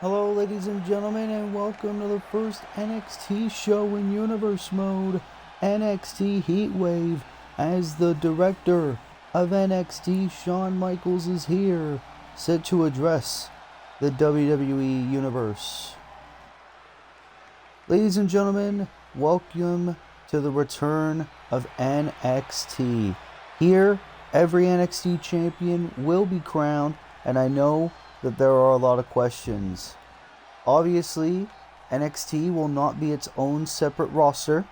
Hello, ladies and gentlemen, and welcome to the first NXT show in Universe Mode, NXT Heatwave. As the director of NXT, Shawn Michaels is here, set to address the WWE Universe. Ladies and gentlemen, welcome to the return of NXT. Here, every NXT champion will be crowned, and I know that there are a lot of questions. Obviously, NXT will not be its own separate roster.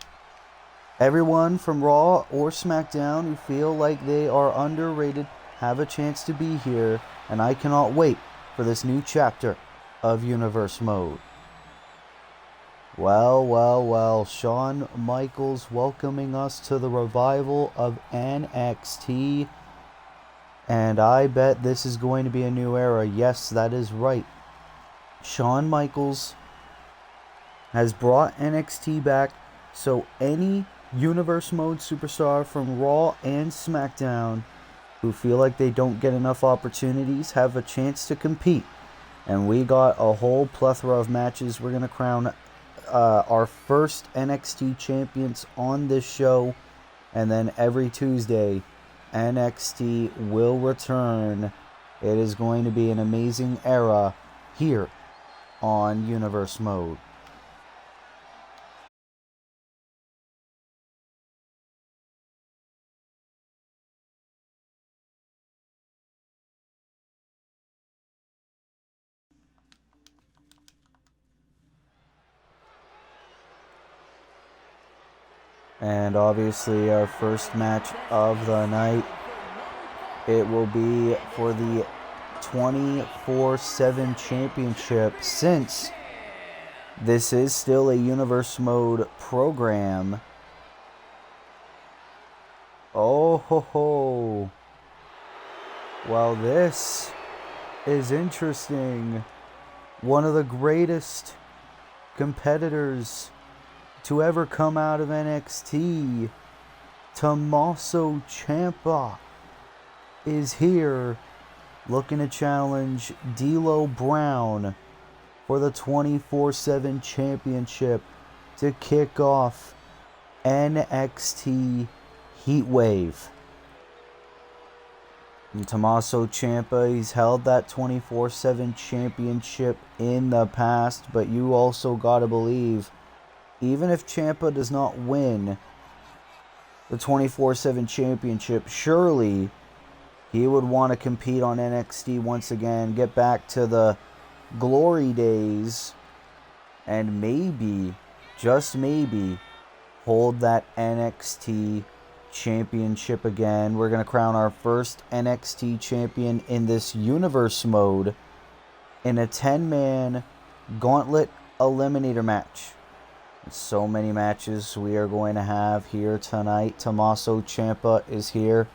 Everyone from Raw or SmackDown who feel like they are underrated have a chance to be here, and I cannot wait for this new chapter of Universe Mode. Well, Shawn Michaels welcoming us to the revival of NXT. And I bet this is going to be a new era. Yes, that is right. Shawn Michaels has brought NXT back so any Universe Mode superstar from Raw and SmackDown who feel like they don't get enough opportunities have a chance to compete. And we got a whole plethora of matches. We're going to crown our first NXT champions on this show. And then every Tuesday, NXT will return. It is going to be an amazing era here on Universe Mode. And obviously our first match of the night, it will be for the 24/7 championship, since this is still a Universe Mode program. Oh ho ho. Well, this is interesting. One of the greatest competitors to ever come out of NXT, Tommaso Ciampa, is here looking to challenge D'Lo Brown for the 24/7 championship to kick off NXT Heatwave. And Tommaso Ciampa, he's held that 24/7 championship in the past, but you also gotta believe, even if Ciampa does not win the 24/7 championship, surely he would want to compete on NXT once again, get back to the glory days, and maybe, just maybe, hold that NXT championship again. We're going to crown our first NXT champion in this Universe Mode in a 10-man gauntlet eliminator match. So many matches we are going to have here tonight. Tommaso Ciampa is here,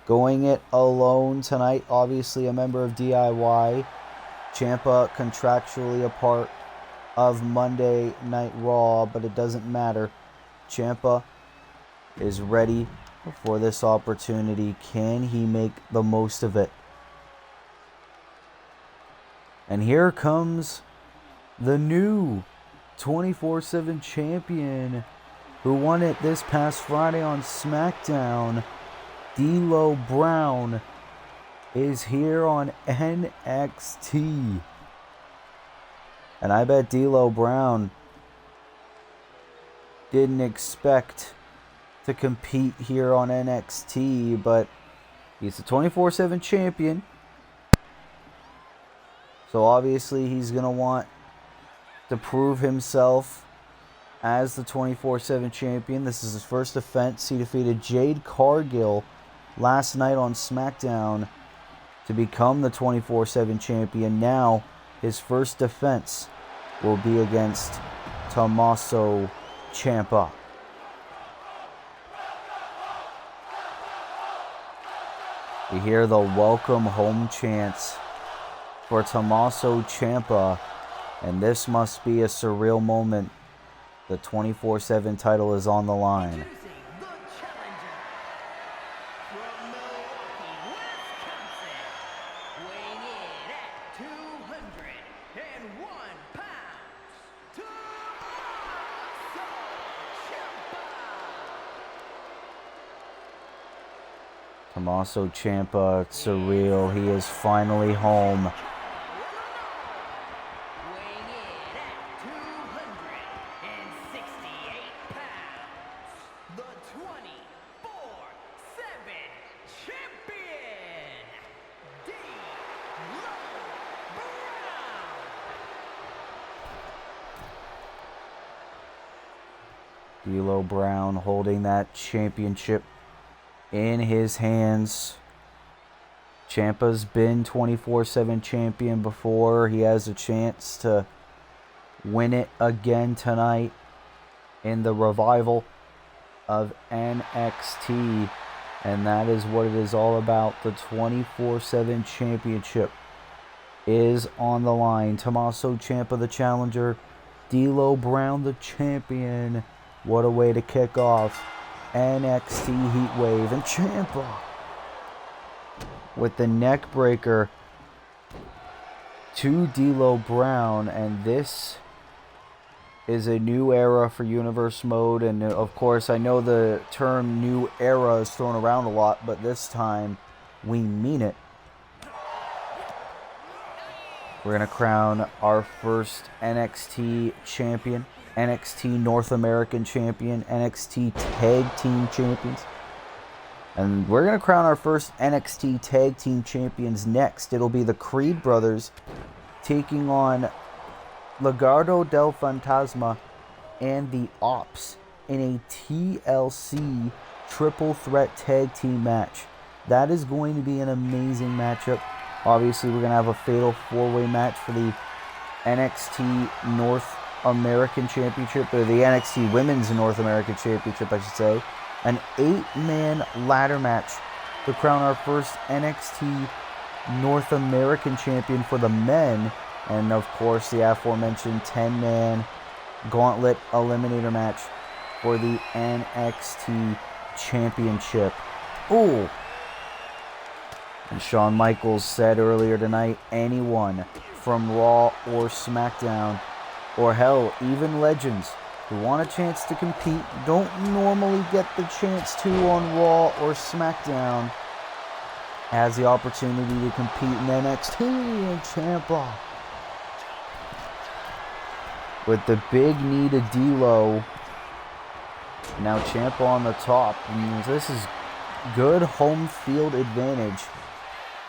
going it alone tonight. Obviously a member of DIY. Ciampa contractually a part of Monday Night Raw, but it doesn't matter. Ciampa is ready for this opportunity. Can he make the most of it? And here comes the new 24/7 champion who won it this past Friday on SmackDown. D'Lo Brown is here on NXT. And I bet D'Lo Brown didn't expect to compete here on NXT, but he's the 24/7 champion. So obviously he's going to want to prove himself as the 24/7 champion. This is his first defense. He defeated Jade Cargill last night on SmackDown to become the 24/7 champion. Now his first defense will be against Tommaso Ciampa. You hear the welcome home chants for Tommaso Ciampa, and this must be a surreal moment. The 24/7 title is on the line. Weighing in at 201 Tommaso Ciampa, it's surreal. He is finally home. Weighing in at 268 pounds, the 24/7 champion, D'Lo Brown holding that championship in his hands. Ciampa's been 24/7 champion before. He has a chance to win it again tonight in the revival of NXT. And that is what it is all about. The 24/7 championship is on the line. Tommaso Ciampa, the challenger. D'Lo Brown, the champion. What a way to kick off NXT Heatwave. And Ciampa with the neck breaker to D'Lo Brown. And this is a new era for Universe Mode. And of course, I know the term new era is thrown around a lot, but this time we mean it. We're going to crown our first NXT champion, NXT North American champion, NXT Tag Team champions. And we're going to crown our first NXT Tag Team champions next. It'll be the Creed brothers taking on Legado del Fantasma and the Ops in a TLC triple threat tag team match. That is going to be an amazing matchup. Obviously, we're going to have a fatal four-way match for the NXT North American Championship, or the NXT Women's North American Championship, I should say. An 8-man ladder match to crown our first NXT North American champion for the men. And, of course, the aforementioned 10-man gauntlet eliminator match for the NXT Championship. Ooh! And Shawn Michaels said earlier tonight, anyone from Raw or SmackDown, or hell, even legends who want a chance to compete don't normally get the chance to on Raw or SmackDown, has the opportunity to compete in NXT. And Ciampa with the big knee to D'Lo. Now Ciampa on the top. And this is good home field advantage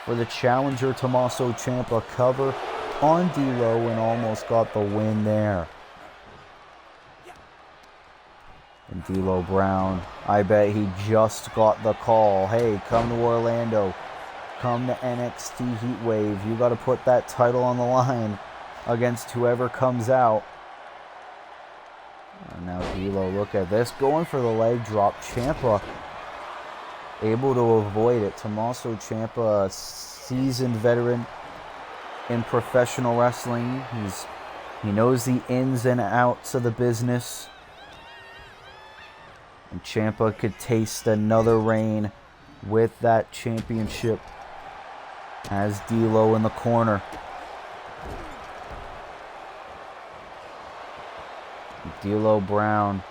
for the challenger Tommaso Ciampa. Cover on D'Lo and almost got the win there. And D'Lo Brown, I bet he just got the call. Hey, come to Orlando. Come to NXT Heatwave. You got to put that title on the line against whoever comes out. And now D'Lo, look at this. Going for the leg drop. Ciampa able to avoid it. Tommaso Ciampa, a seasoned veteran in professional wrestling. He knows the ins and outs of the business. And Ciampa could taste another reign with that championship. Has D'Lo in the corner. D'Lo Brown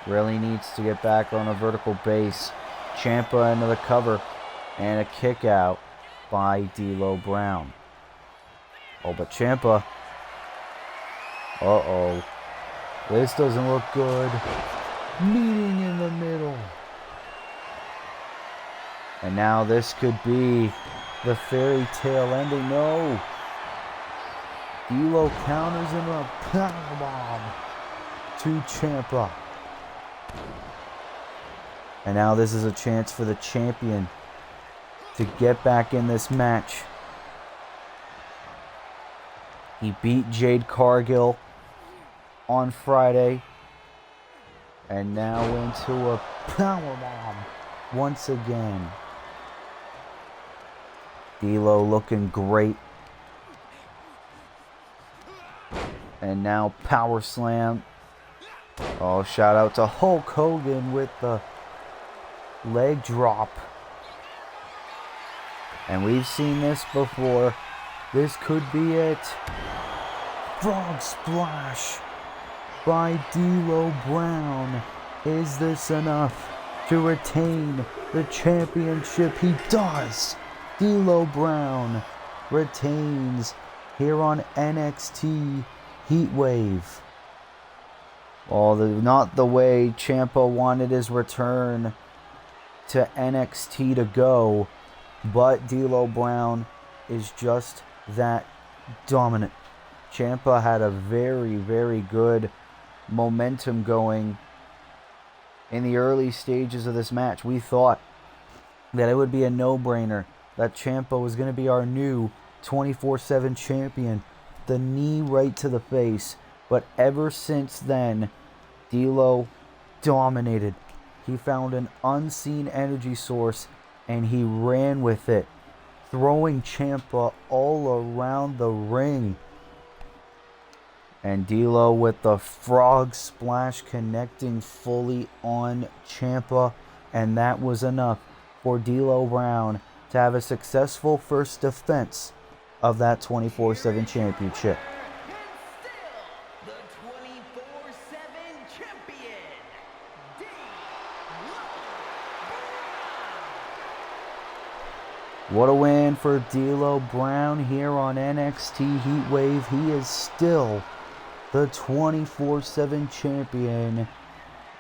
really needs to get back on a vertical base. Ciampa into the cover and a kick out by D'Lo Brown. Oh, but Ciampa. Uh-oh. This doesn't look good. Meeting in the middle. And now this could be the fairy tale ending. No. D'Lo counters in a powerbomb to Ciampa. And now this is a chance for the champion to get back in this match. He beat Jade Cargill on Friday. And now into a powerbomb once again. D'Lo looking great. And now power slam. Oh, shout out to Hulk Hogan with the leg drop. And we've seen this before. This could be it. Frog splash by D'Lo Brown. Is this enough to retain the championship. He does. D'Lo Brown retains here on NXT Heatwave. Well, not the way Ciampa wanted his return to NXT to go, but D'Lo Brown is just that dominant. Ciampa had a very, very good momentum going in the early stages of this match. We thought that it would be a no-brainer that Ciampa was going to be our new 24/7 champion. The knee right to the face. But ever since then, D'Lo dominated. He found an unseen energy source and he ran with it, throwing Ciampa all around the ring. And D'Lo with the frog splash connecting fully on Ciampa. And that was enough for D'Lo Brown to have a successful first defense of that 24/7 championship. The 24/7 champion, D'Lo Brown. What a win for D'Lo Brown here on NXT Heatwave. He is still the 24/7 champion.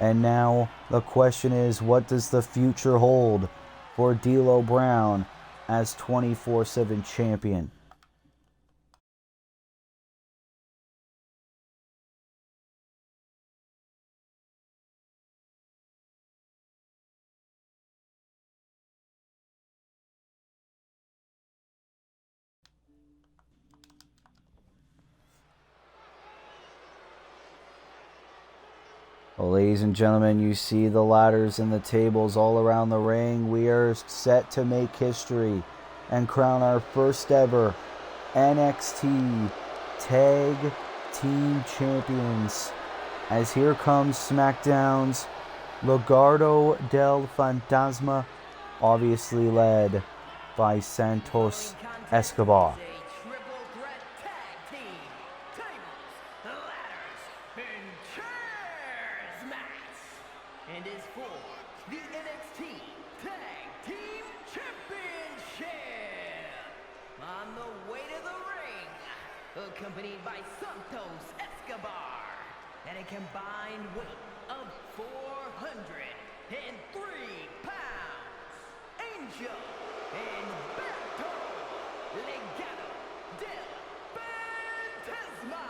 And now the question is, what does the future hold for D'Lo Brown as 24/7 champion? Well, ladies and gentlemen, you see the ladders and the tables all around the ring. We are set to make history and crown our first ever NXT Tag Team Champions. As here comes SmackDown's Legado del Fantasma, obviously led by Santos Escobar. And is for the NXT Tag Team Championship. On the way to the ring, accompanied by Santos Escobar, at a combined weight of 403 pounds, Angel and Berto Legado del Fantasma.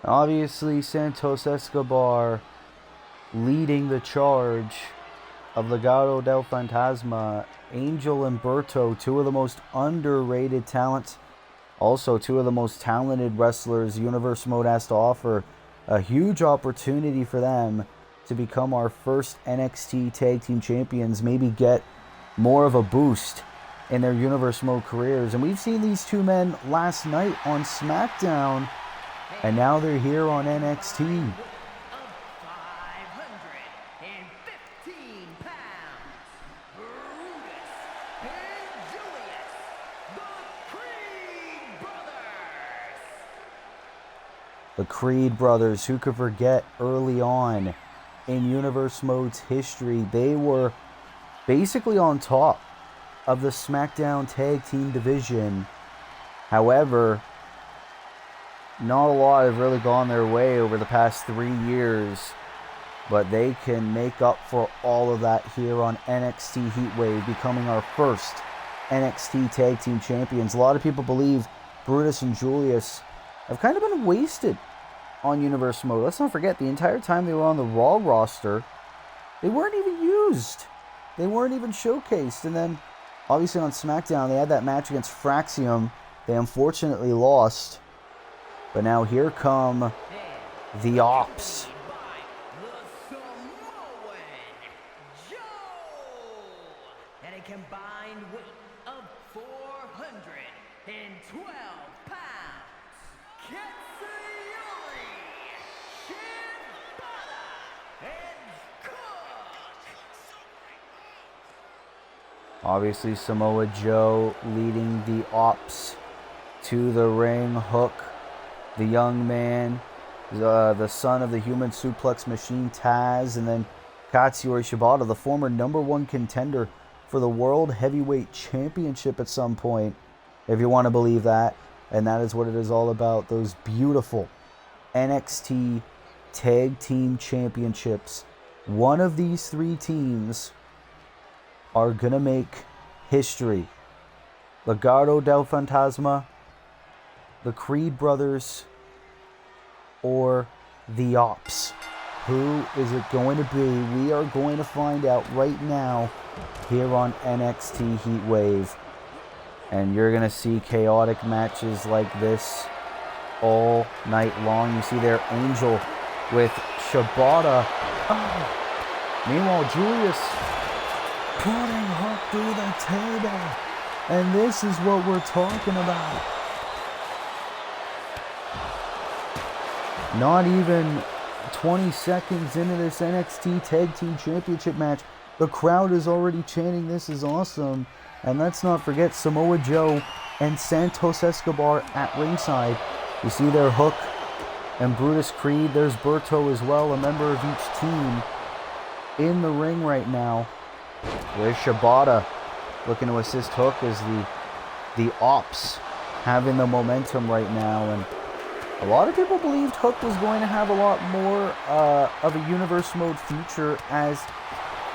Obviously, Santos Escobar leading the charge of Legado del Fantasma. Angel and Berto, two of the most underrated talents. Also, two of the most talented wrestlers Universe Mode has to offer. A huge opportunity for them to become our first NXT Tag Team Champions. Maybe get more of a boost in their Universe Mode careers. And we've seen these two men last night on SmackDown. And now they're here on NXT. 515 pounds, Brutus and Julius, the Creed brothers. The Creed brothers, who could forget early on in Universe Mode's history, they were basically on top of the SmackDown Tag Team division. However, not a lot have really gone their way over the past 3 years, but they can make up for all of that here on NXT Heatwave, becoming our first NXT Tag Team Champions. A lot of people believe Brutus and Julius have kind of been wasted on Universe Mode. Let's not forget, the entire time they were on the Raw roster, they weren't even used. They weren't even showcased. And then, obviously on SmackDown, they had that match against Fraxium. They unfortunately lost. But now here come the Ops. The Samoan Joe, at a combined weight of 412 pounds, Katsuyori Shibata and Cook. Obviously Samoa Joe leading the Ops to the ring. Hook, the young man, the son of the human suplex machine Taz, and then Katsuyori Shibata, the former #1 contender for the World Heavyweight Championship at some point, if you want to believe that. And that is what it is all about, those beautiful NXT Tag Team Championships. One of these three teams are going to make history. Legado del Fantasma, the Creed Brothers, or the Ops. Who is it going to be? We are going to find out right now here on NXT Heatwave. And you're going to see chaotic matches like this all night long. You see there Angel with Shibata. Oh. Meanwhile, Julius putting Hook through the table. And this is what we're talking about. Not even 20 seconds into this NXT Tag Team Championship match, the crowd is already chanting, "This is awesome." And let's not forget Samoa Joe and Santos Escobar at ringside. You see there Hook and Brutus Creed. There's Berto as well, a member of each team in the ring right now. There's Shibata looking to assist Hook as the Ops having the momentum right now. And a lot of people believed Hook was going to have a lot more of a universe mode future as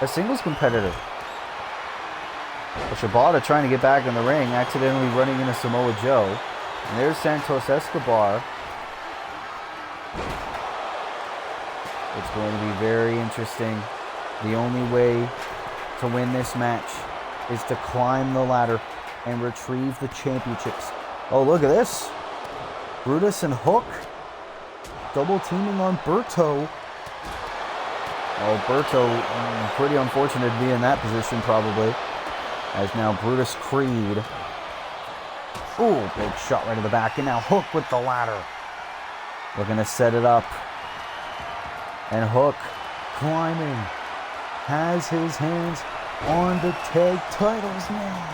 a singles competitor. But Shibata trying to get back in the ring, accidentally running into Samoa Joe. And there's Santos Escobar. It's going to be very interesting. The only way to win this match is to climb the ladder and retrieve the championships. Oh, look at this. Brutus and Hook double teaming on Berto. Oh, Berto, pretty unfortunate to be in that position probably. As now Brutus Creed. Oh, big shot right to the back. And now Hook with the ladder. Looking to set it up. And Hook climbing. Has his hands on the tag titles now.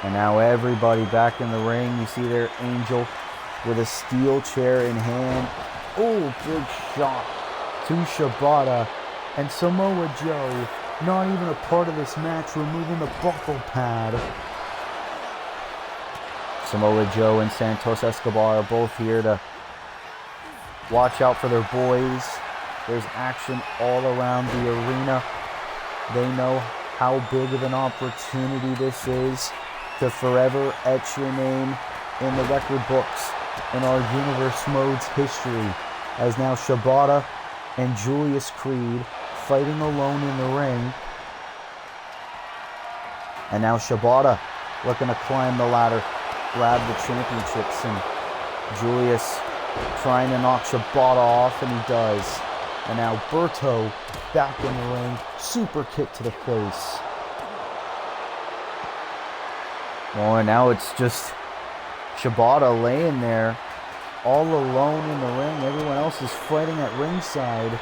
And now everybody back in the ring. You see there Angel with a steel chair in hand. Oh, big shot to Shibata. And Samoa Joe, not even a part of this match, removing the buckle pad. Samoa Joe and Santos Escobar are both here to watch out for their boys. There's action all around the arena. They know how big of an opportunity this is to forever etch your name in the record books in our Universe Mode's history. As now Shibata and Julius Creed fighting alone in the ring. And now Shibata looking to climb the ladder, grab the championships, and Julius trying to knock Shibata off, and he does. And now Berto back in the ring, super kick to the face. Oh, and now it's just Shibata laying there all alone in the ring. Everyone else is fighting at ringside.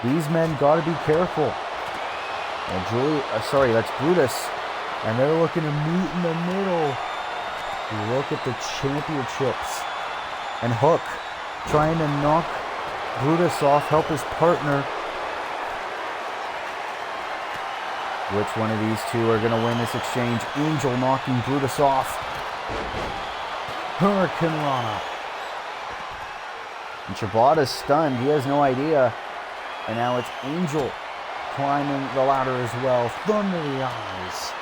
These men got to be careful. And that's Brutus. And they're looking to meet in the middle. Look at the championships. And Hook trying to knock Brutus off, help his partner. Which one of these two are going to win this exchange? Angel knocking Brutus off. Hurricane Rana. And Shibata's stunned. He has no idea. And now it's Angel climbing the ladder as well. Thumb to the eyes.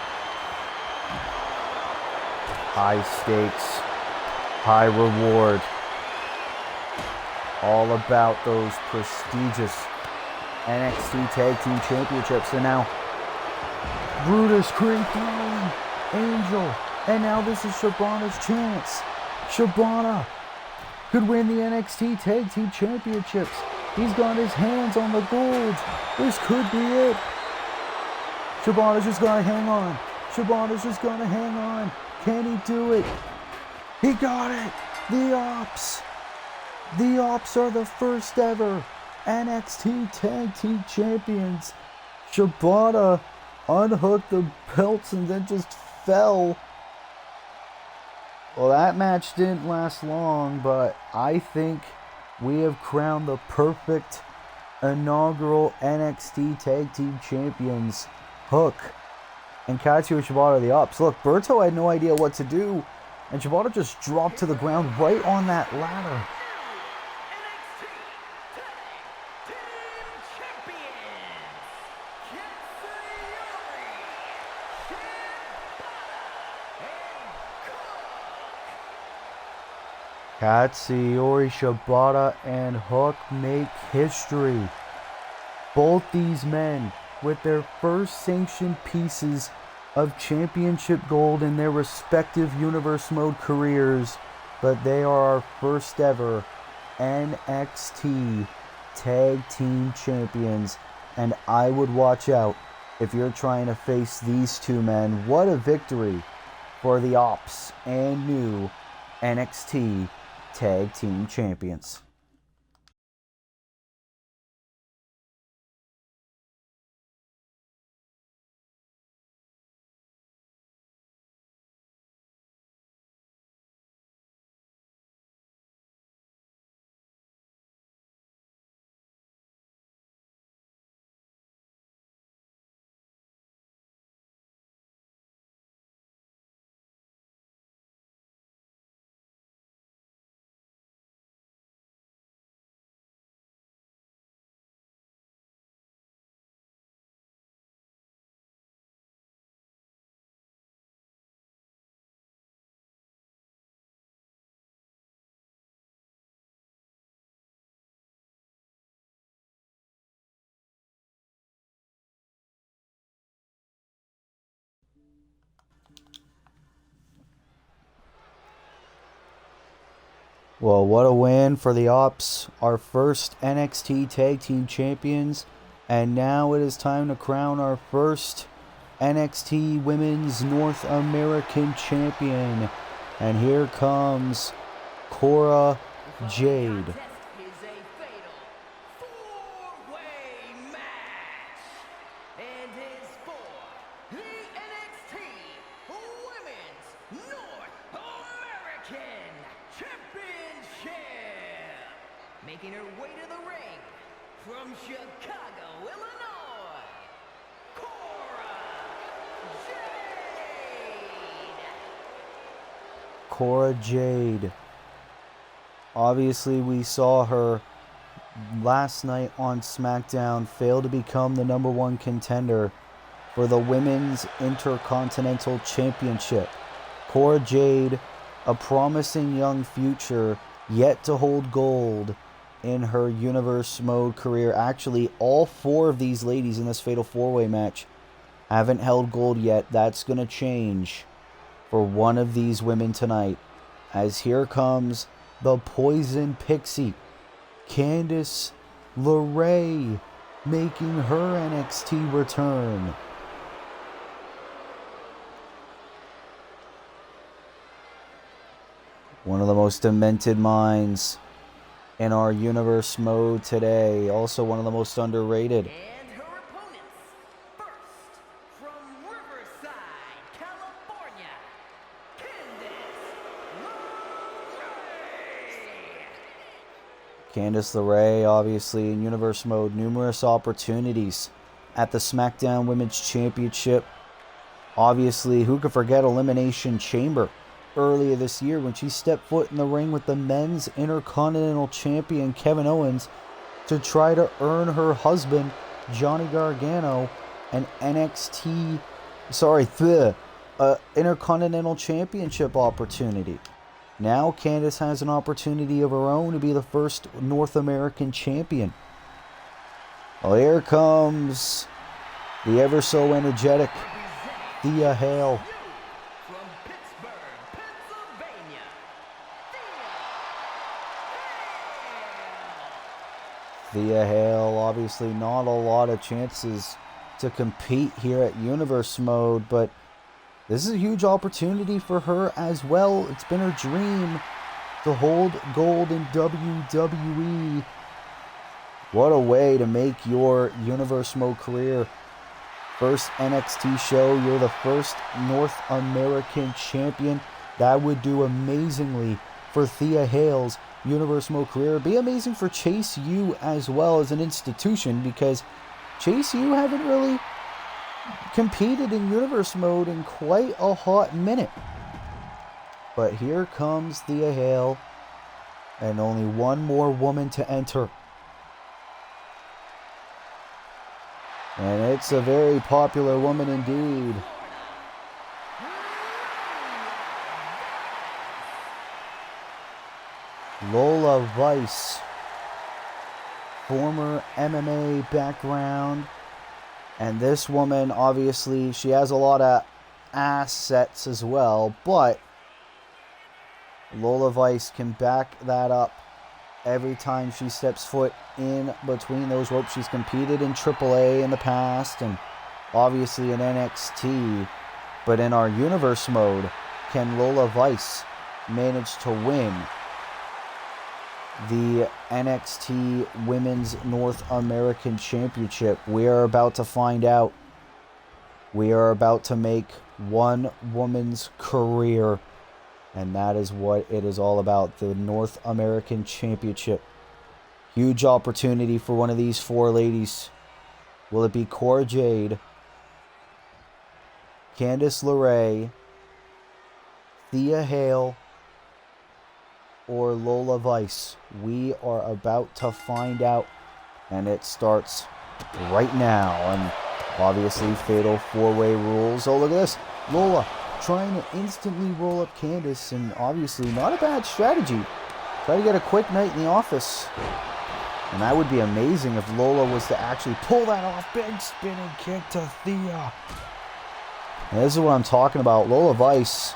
High stakes. High reward. All about those prestigious NXT Tag Team Championships. And now Brutus Creed throwing Angel. And now this is Shibata's chance. Shibata could win the NXT Tag Team Championships. He's got his hands on the gold. This could be it. Shibata's just got to hang on. Shibata's just got to hang on. Can he do it? He got it. The Ops. The Ops are the first ever NXT Tag Team Champions. Shibata unhooked the belts and then just fell. Well, that match didn't last long, but I think we have crowned the perfect inaugural NXT Tag Team Champions. Hook and Katsuya Shibata, the Ops. Look, Berto had no idea what to do, and Shibata just dropped to the ground right on that ladder. Katsuyori Shibata and Hook make history. Both these men with their first sanctioned pieces of championship gold in their respective Universe Mode careers, but they are our first ever NXT Tag Team Champions, and I would watch out if you're trying to face these two men. What a victory for the Ops and new NXT Tag Team Champions. Well, what a win for the Ops, our first NXT Tag Team Champions. And now it is time to crown our first NXT Women's North American Champion. And here comes Cora Jade. Making her way to the ring from Chicago, Illinois, Cora Jade. Cora Jade. Obviously, we saw her last night on SmackDown fail to become the #1 contender for the Women's Intercontinental Championship. Cora Jade, a promising young future, yet to hold gold in her Universe Mode career. Actually, all 4 of these ladies in this Fatal 4-Way match haven't held gold yet. That's going to change for one of these women tonight, as here comes the Poison Pixie, Candice LeRae, making her NXT return. One of the most demented minds in our Universe Mode today. Also one of the most underrated. And her opponents, first from Riverside, California, Candice LeRae, obviously in Universe Mode, numerous opportunities at the SmackDown Women's Championship. Obviously, who could forget Elimination Chamber earlier this year when she stepped foot in the ring with the Men's Intercontinental Champion Kevin Owens to try to earn her husband Johnny Gargano an Intercontinental Championship opportunity. Now Candice has an opportunity of her own to be the first North American champion. Well, here comes the ever so energetic Thea Hale. Thea Hale, obviously not a lot of chances to compete here at Universe Mode, but this is a huge opportunity for her as well. It's been her dream to hold gold in WWE. What a way to make your Universe Mode career. First NXT show, you're the first North American champion. That would do amazingly for Thea Hale's Universe Mode career. It'd be amazing for Chase U as well as an institution, because Chase U haven't really competed in Universe Mode in quite a hot minute. But here comes Thea Hale, and only one more woman to enter. And it's a very popular woman indeed. Lola Vice, former MMA background. And this woman, obviously, she has a lot of assets as well, but Lola Vice can back that up every time she steps foot in between those ropes. She's competed in AAA in the past and obviously in NXT, but in our Universe Mode, can Lola Vice manage to win the NXT Women's North American Championship? We are about to find out. We are about to make one woman's career, and that is what it is all about, the North American Championship. Huge opportunity for one of these four ladies. Will it be Cora Jade, Candice LeRae, Thea Hale, or Lola Vice? We are about to find out, and it starts right now. And obviously, fatal four-way rules. Oh, look at this. Lola trying to instantly roll up Candice, and obviously not a bad strategy. Try to get a quick night in the office. And that would be amazing if Lola was to actually pull that off. Big spinning kick to Thea. And this is what I'm talking about. Lola Vice,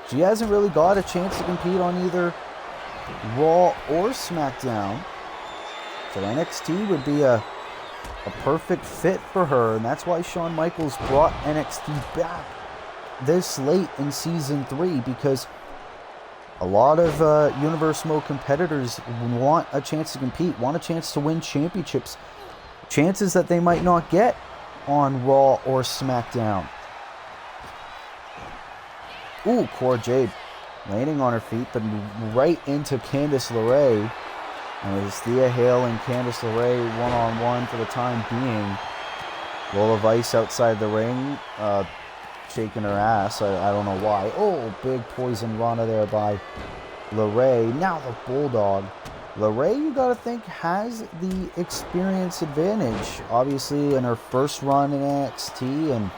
she hasn't really got a chance to compete on either Raw or SmackDown. So NXT would be a perfect fit for her. And that's why Shawn Michaels brought NXT back this late in Season 3. Because a lot of Universe Mode competitors want a chance to compete, want a chance to win championships. Chances that they might not get on Raw or SmackDown. Ooh, Cora Jade landing on her feet, but right into Candice LeRae. And it's Thea Hale and Candice LeRae one-on-one for the time being. Lola Vice outside the ring, shaking her ass. I don't know why. Oh, big poison Rana there by LeRae. Now the Bulldog. LeRae, you gotta think, has the experience advantage. Obviously, in her first run in NXT and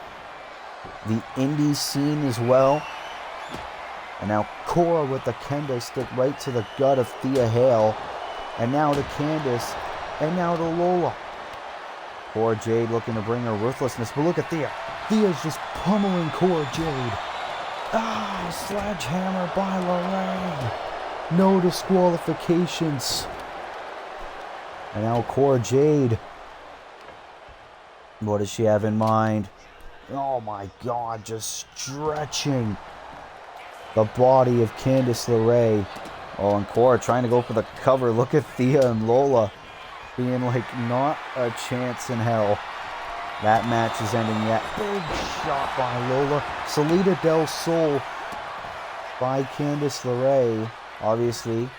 the indie scene as well. And now Cora with the kendo stick right to the gut of Thea Hale. And now to Candice. And now to Lola. Cora Jade looking to bring her ruthlessness. But look at Thea. Thea's just pummeling Cora Jade. Ah, sledgehammer by LeRae. No disqualifications. And now Cora Jade. What does she have in mind? Oh my God, just stretching the body of Candice LeRae. Oh, and Cora trying to go for the cover. Look at Thea and Lola being like, not a chance in hell. That match is ending yet. Big shot by Lola. Salida del Sol by Candice LeRae. Obviously,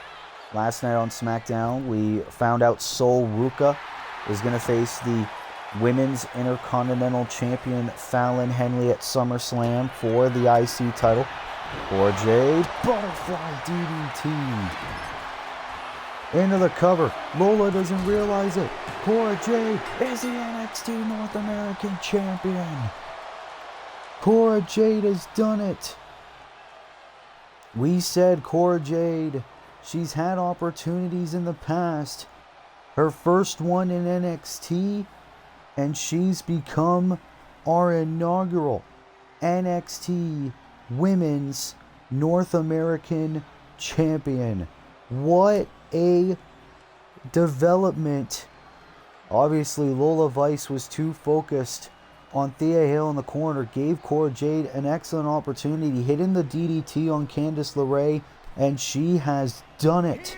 last night on SmackDown, we found out Sol Ruka is going to face the Women's Intercontinental Champion Fallon Henley at SummerSlam for the IC title. Cora Jade, butterfly DDT. Into the cover. Lola doesn't realize it. Cora Jade is the NXT North American Champion. Cora Jade has done it. We said Cora Jade, she's had opportunities in the past. Her first one in NXT, and she's become our inaugural NXT Women's North American Champion. What a development. Obviously, Lola Vice was too focused on Thea Hale in the corner. Gave Cora Jade an excellent opportunity, hitting the DDT on Candice LeRae, and she has done it.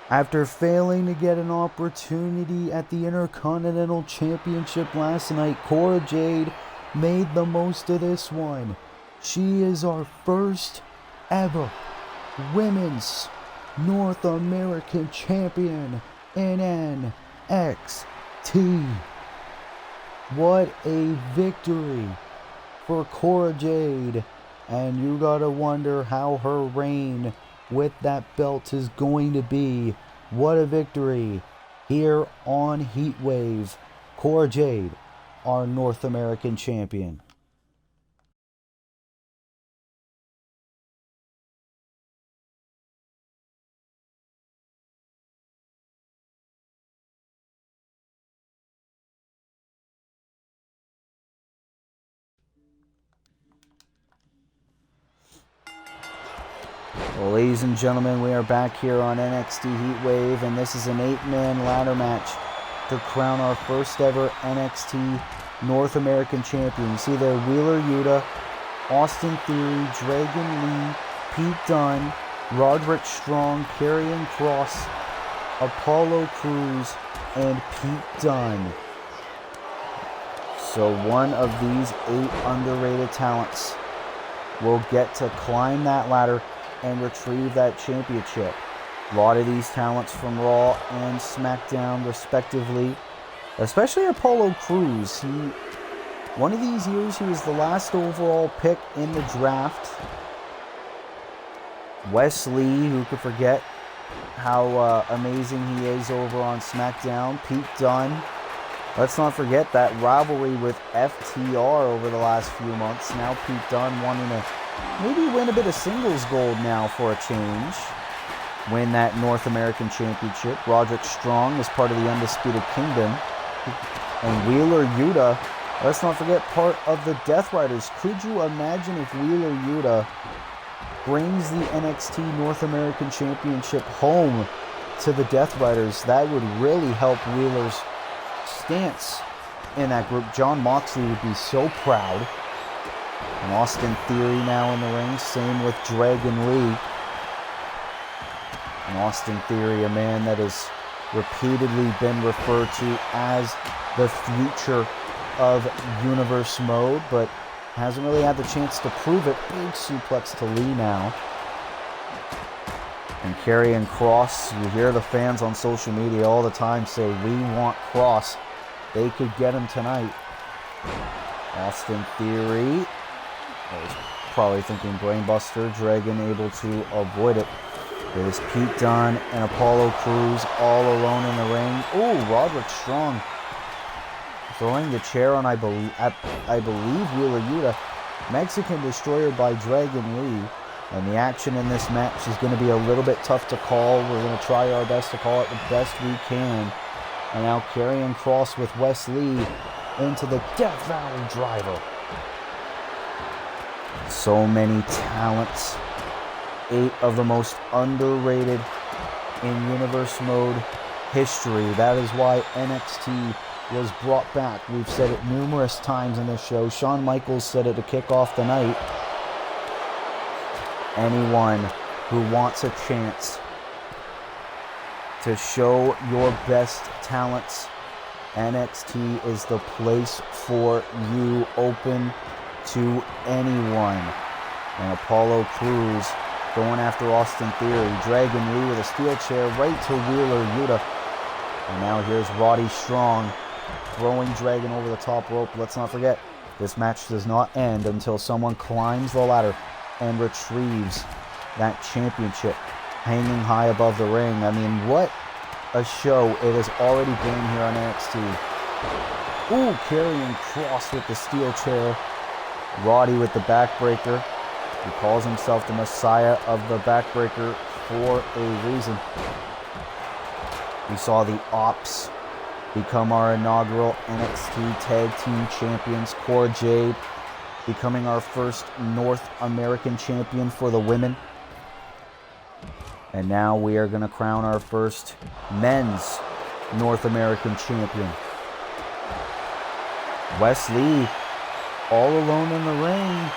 After failing to get an opportunity at the Intercontinental Championship last night, Cora Jade made the most of this one. She is our first ever Women's North American Champion in NXT. What a victory for Cora Jade. And you gotta wonder how her reign with that belt is going to be. What a victory here on Heatwave. Cora Jade, our North American Champion. Well, ladies and gentlemen, we are back here on NXT Heatwave, and this is an 8-man ladder match to crown our first ever NXT North American Champion. You see there, Wheeler Yuta, Austin Theory, Dragon Lee, Pete Dunne, Roderick Strong, Karrion Kross, Apollo Crews, and Pete Dunne. So one of these 8 underrated talents will get to climb that ladder and retrieve that championship. A lot of these talents from Raw and SmackDown respectively, especially Apollo Crews. One of these years he was the last overall pick in the draft. Wes Lee, who could forget how amazing he is over on SmackDown. Pete Dunne. Let's not forget that rivalry with FTR over the last few months. Now Pete Dunne wanting to maybe win a bit of singles gold now for a change. Win that North American Championship. Roderick Strong is part of the Undisputed Kingdom. And Wheeler Yuta, let's not forget, part of the Death Riders. Could you imagine if Wheeler Yuta brings the NXT North American Championship home to the Death Riders? That would really help Wheeler's stance in that group. John Moxley would be so proud. And Austin Theory now in the ring. Same with Dragon Lee. And Austin Theory, a man that has repeatedly been referred to as the future of Universe Mode, but hasn't really had the chance to prove it. Big suplex to Lee now. And Karrion Kross, you hear the fans on social media all the time say, we want Kross. They could get him tonight. Austin Theory. I was probably thinking Brainbuster. Dragon able to avoid it. There's Pete Dunne and Apollo Crews all alone in the ring. Oh, Roderick Strong throwing the chair on, I believe Wheeler Yuta. Mexican Destroyer by Dragon Lee. And the action in this match is going to be a little bit tough to call. We're going to try our best to call it the best we can. And now Karrion Kross with Wes Lee into the Death Valley Driver. So many talents. 8 of the most underrated in Universe Mode history. That is why NXT was brought back. We've said it numerous times in this show. Shawn Michaels said it to kick off the night. Anyone who wants a chance to show your best talents, NXT is the place for you, open to anyone. And Apollo Crews going after Austin Theory. Dragon Lee with a steel chair right to Wheeler Yuta. And now here's Roddy Strong throwing Dragon over the top rope. Let's not forget, this match does not end until someone climbs the ladder and retrieves that championship hanging high above the ring. I mean, what a show it has already been here on NXT. Ooh, Karrion Kross with the steel chair. Roddy with the backbreaker. He calls himself the Messiah of the backbreaker for a reason. We saw the Ops become our inaugural NXT Tag Team Champions. Cora Jade becoming our first North American Champion for the women. And now we are going to crown our first Men's North American Champion. Wes Lee all alone in the ring.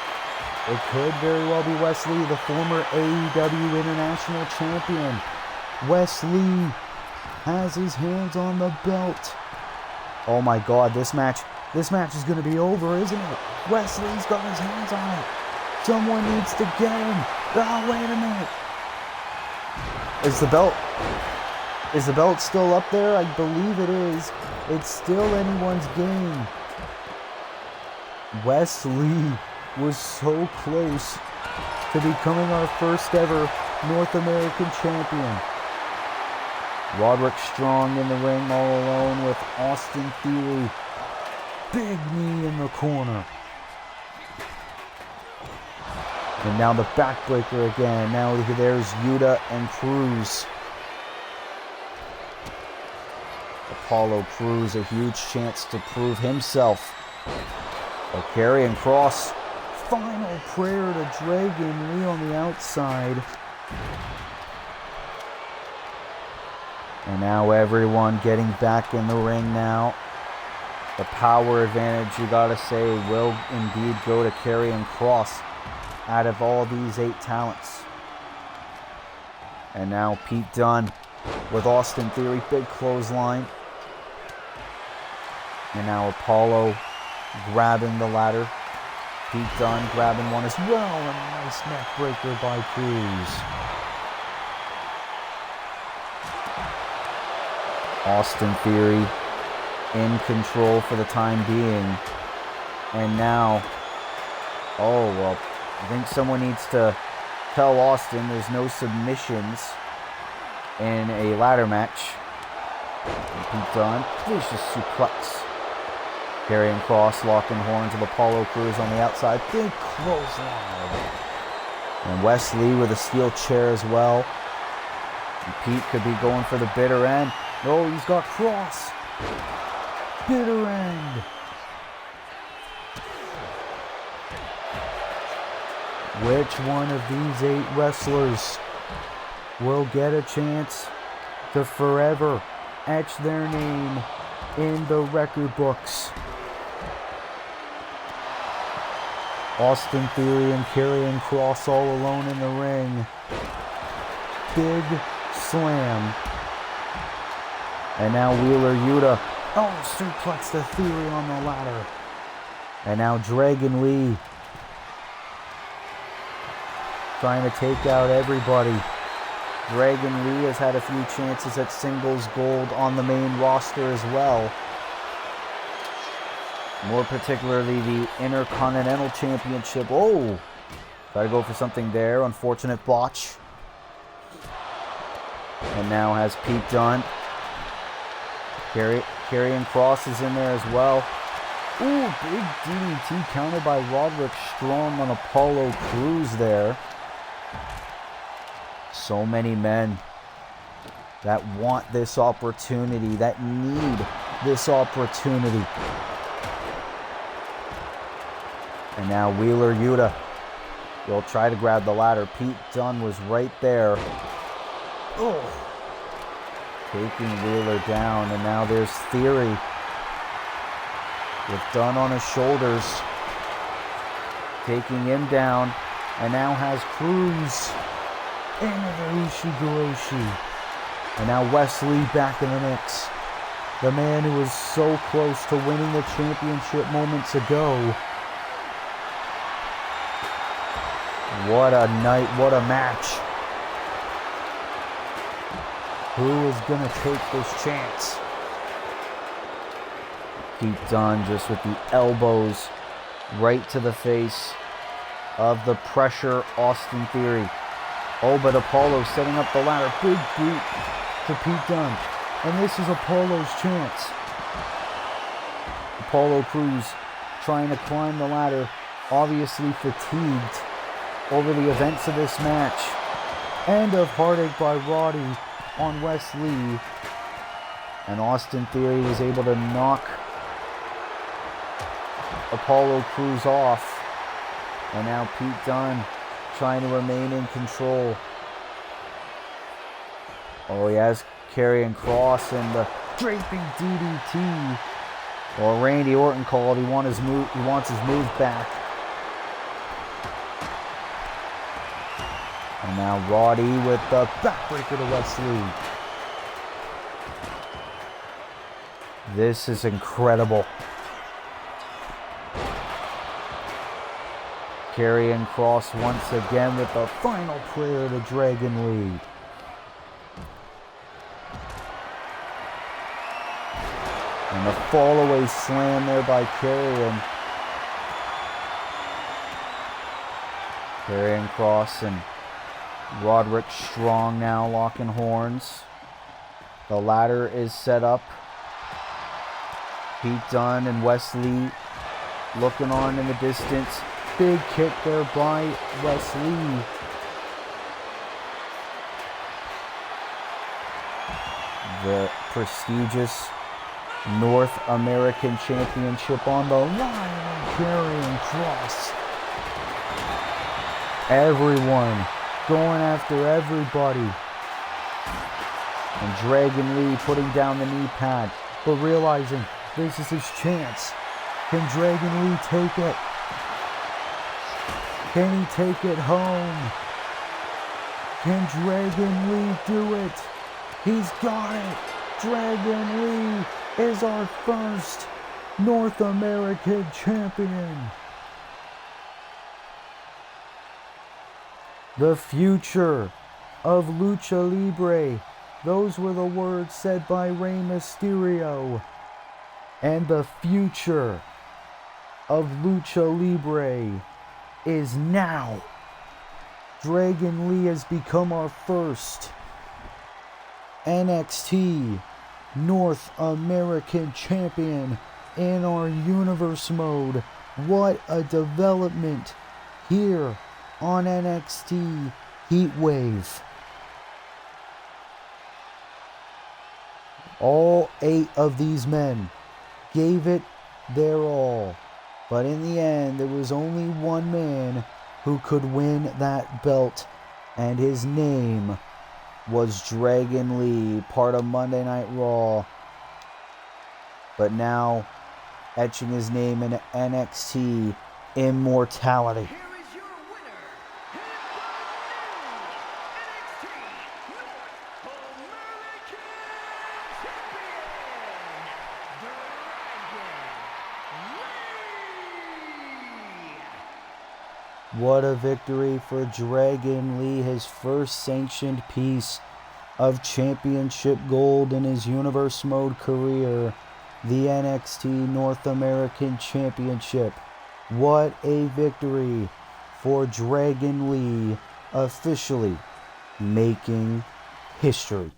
It could very well be Wes Lee, the former AEW International Champion. Wesley has his hands on the belt. Oh my God, this match is going to be over, isn't it? Wesley's got his hands on it. Someone needs to get him. Oh, wait a minute. Is the belt still up there? I believe it is. It's still anyone's game. Wesley was so close to becoming our first ever North American champion. Roderick Strong in the ring all alone with Austin Theory. Big knee in the corner. And now the backbreaker again. Now there's Yuta and Cruz. Apollo Crews, a huge chance to prove himself. A Karrion Kross. Final prayer to Dragon Lee on the outside. And now everyone getting back in the ring now. The power advantage, you gotta say, will indeed go to Karrion Kross out of all these 8 talents. And now Pete Dunne with Austin Theory, big clothesline. And now Apollo grabbing the ladder. Pete Dunne grabbing one as well. A nice neck breaker by Cruz. Austin Theory in control for the time being. And now, oh well, I think someone needs to tell Austin there's no submissions in a ladder match. And Pete Dunne, vicious suplex. Karrion Kross locking horns of Apollo Crews on the outside. Big clothesline. And Wesley with a steel chair as well. And Pete could be going for the bitter end. No, he's got Kross. Bitter end. Which one of these 8 wrestlers will get a chance to forever etch their name in the record books? Austin Theory and Karrion Kross all alone in the ring. Big slam. And now Wheeler Yuta. Oh, suplex the Theory on the ladder. And now Dragon Lee trying to take out everybody. Dragon Lee has had a few chances at singles gold on the main roster as well. More particularly the Intercontinental Championship. Oh! Try to go for something there. Unfortunate botch. And now has Pete Dunne. Karrion Kross is in there as well. Ooh, big DDT countered by Roderick Strong on Apollo Crews there. So many men that want this opportunity, that need this opportunity. And now Wheeler Yuta will try to grab the ladder. Pete Dunne was right there. Oh. Taking Wheeler down. And now there's Theory with Dunne on his shoulders. Taking him down. And now has Cruz into the Ushigoroshi. And now Wesley back in the mix. The man who was so close to winning the championship moments ago. What a night, what a match. Who is going to take this chance? Pete Dunne just with the elbows right to the face of the pressure Austin Theory. Oh, but Apollo setting up the ladder. Big boot to Pete Dunne. And this is Apollo's chance. Apollo Crews trying to climb the ladder. Obviously fatigued over the events of this match. End of heartache by Roddy on Wes Lee. And Austin Theory was able to knock Apollo Crews off. And now Pete Dunne trying to remain in control. Oh, he has Karrion Kross and the draping DDT. Well, Randy Orton called. He wants his move back. And now Roddy with the backbreaker to Wesley. This is incredible. Karrion Kross once again with the final prayer to Dragon Lee. And the fall-away slam there by Karrion. Karrion Kross and Roderick Strong now locking horns. The ladder is set up. Pete Dunne and Wesley looking on in the distance. Big kick there by Wesley. The prestigious North American Championship on the line. Karrion Kross. Everyone going after everybody. And Dragon Lee putting down the knee pad, but realizing this is his chance. Can Dragon Lee take it? Can he take it home? Can Dragon Lee do it? He's got it. Dragon Lee is our first North American champion. The future of Lucha Libre. Those were the words said by Rey Mysterio. And the future of Lucha Libre is now. Dragon Lee has become our first NXT North American champion in our universe mode. What a development here on NXT Heatwave. All 8 of these men gave it their all. But in the end, there was only one man who could win that belt. And his name was Dragon Lee, part of Monday Night Raw. But now, etching his name in NXT Immortality. Here is your winner, and the new NXT North American Champion, Dragon Lee. What a victory for Dragon Lee, his first sanctioned piece of championship gold in his Universe Mode career, the NXT North American Championship. What a victory for Dragon Lee, officially making history.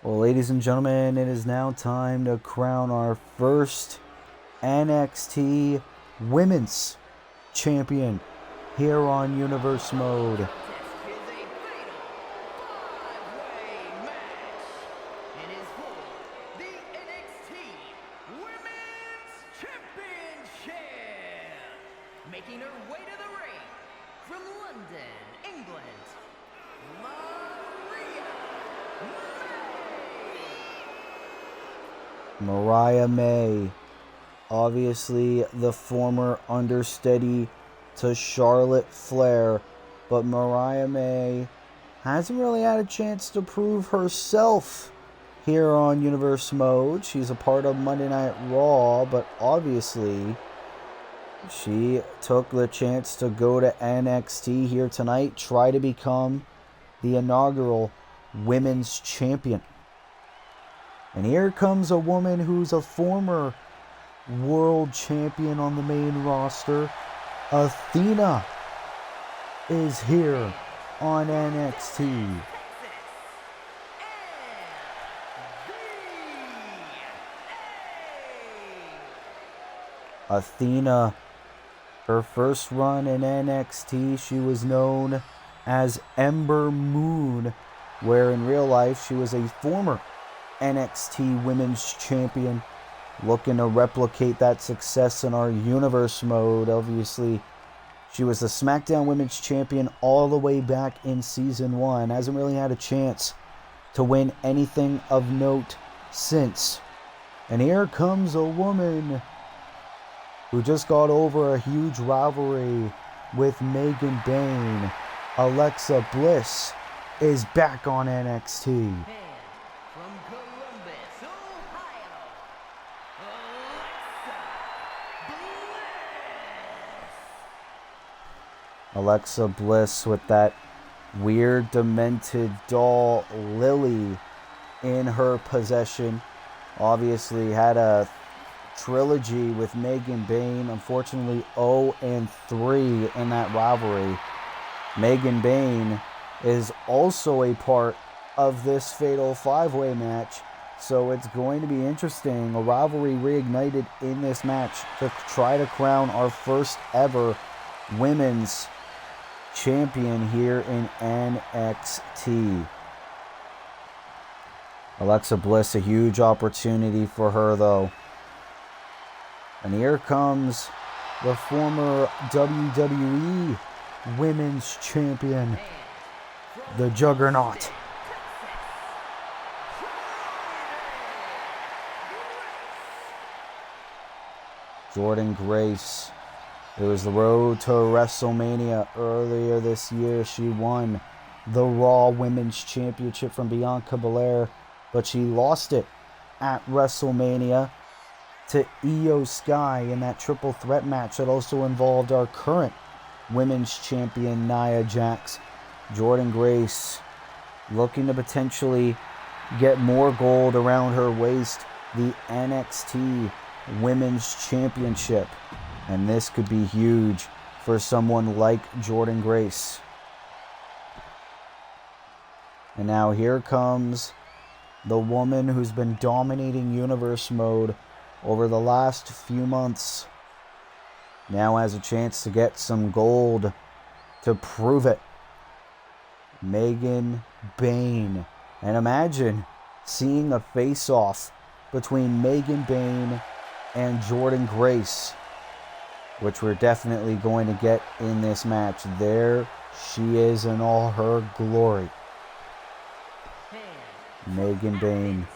Well, ladies and gentlemen, it is now time to crown our first NXT Women's Champion here on Universe Mode. This is a fatal 5-way match. It is for the NXT Women's Championship. Making her way to the ring from London, England, Mariah May, obviously the former understudy to Charlotte Flair, but Mariah May hasn't really had a chance to prove herself here on Universe Mode. She's a part of Monday Night Raw, but obviously she took the chance to go to NXT here tonight, try to become the inaugural Women's Champion. And here comes a woman who's a former world champion on the main roster. Athena is here on NXT. Athena Her first run in NXT, she was known as Ember Moon, where in real life she was a former NXT Women's Champion, looking to replicate that success in our Universe mode. Obviously, she was the SmackDown Women's Champion all the way back in Season 1. Hasn't really had a chance to win anything of note since. And here comes a woman who just got over a huge rivalry with Megan Bayne. Alexa Bliss is back on NXT. And from Columbus, Ohio, Alexa Bliss with that weird, demented doll Lily in her possession. Obviously had a trilogy with Megan Bayne. Unfortunately, 0-3 in that rivalry. Megan Bayne is also a part of this fatal 5-way match, so it's going to be interesting. A rivalry reignited in this match to try to crown our first ever women's champion here in NXT. Alexa Bliss, a huge opportunity for her though. And here comes the former WWE Women's Champion, the Juggernaut. Jordynne Grace. It was the road to WrestleMania earlier this year. She won the Raw Women's Championship from Bianca Belair, but she lost it at WrestleMania to Io Sky in that triple threat match that also involved our current Women's Champion Nia Jax. Jordynne Grace looking to potentially get more gold around her waist, the NXT Women's Championship. And this could be huge for someone like Jordynne Grace. And now here comes the woman who's been dominating Universe mode over the last few months. Now has a chance to get some gold to prove it. Megan Bayne. And imagine seeing a face-off between Megan Bayne and Jordynne Grace, which we're definitely going to get in this match. There she is in all her glory. Megan Bayne.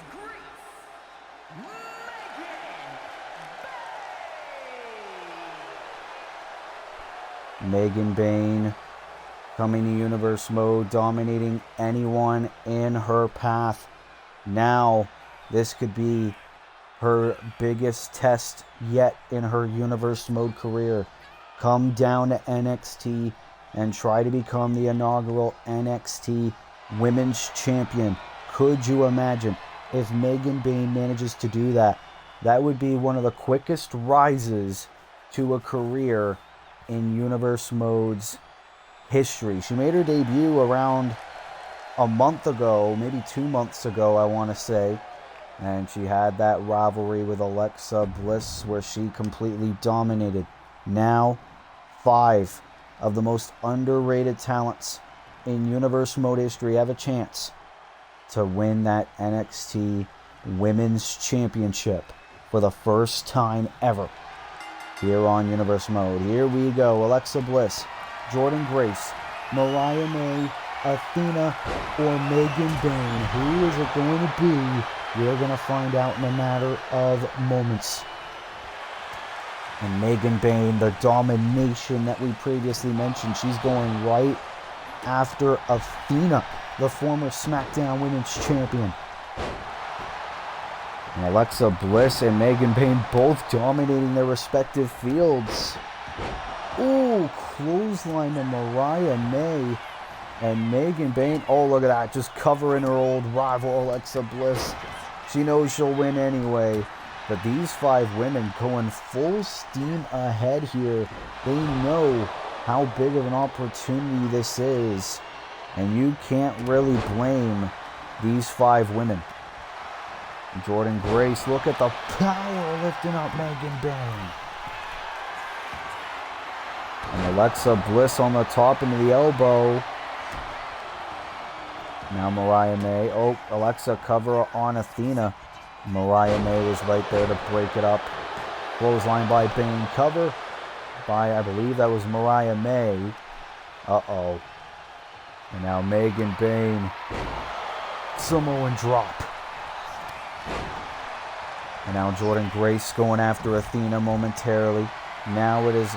Megan Bayne coming to Universe mode, dominating anyone in her path. Now, this could be her biggest test yet in her Universe mode career. Come down to NXT and try to become the inaugural NXT Women's Champion. Could you imagine if Megan Bayne manages to do that? That would be one of the quickest rises to a career in Universe mode's history. She made her debut around a month ago, maybe 2 months ago, I want to say. And she had that rivalry with Alexa Bliss where she completely dominated. Now, 5 of the most underrated talents in Universe mode history have a chance to win that NXT Women's Championship for the first time ever here on Universe mode. Here we go. Alexa Bliss, Jordynne Grace, Mariah May, Athena, or Megan Bayne. Who is it going to be? We're going to find out in a matter of moments. And Megan Bayne, the domination that we previously mentioned, she's going right after Athena, the former SmackDown Women's Champion. And Alexa Bliss and Megan Bayne both dominating their respective fields. Ooh, clothesline to Mariah May. And Megan Bayne, oh look at that, just covering her old rival Alexa Bliss. She knows she'll win anyway. But these 5 women going full steam ahead here. They know how big of an opportunity this is. And you can't really blame these 5 women. Jordynne Grace, look at the power lifting up Megan Bayne. And Alexa Bliss on the top into the elbow. Now Mariah May. Oh, Alexa cover on Athena. Mariah May was right there to break it up. Clothesline by Bane. Cover by, I believe that was Mariah May. Uh-oh. And now Megan Bane. Samoan drop. And now Jordynne Grace going after Athena momentarily. Now it is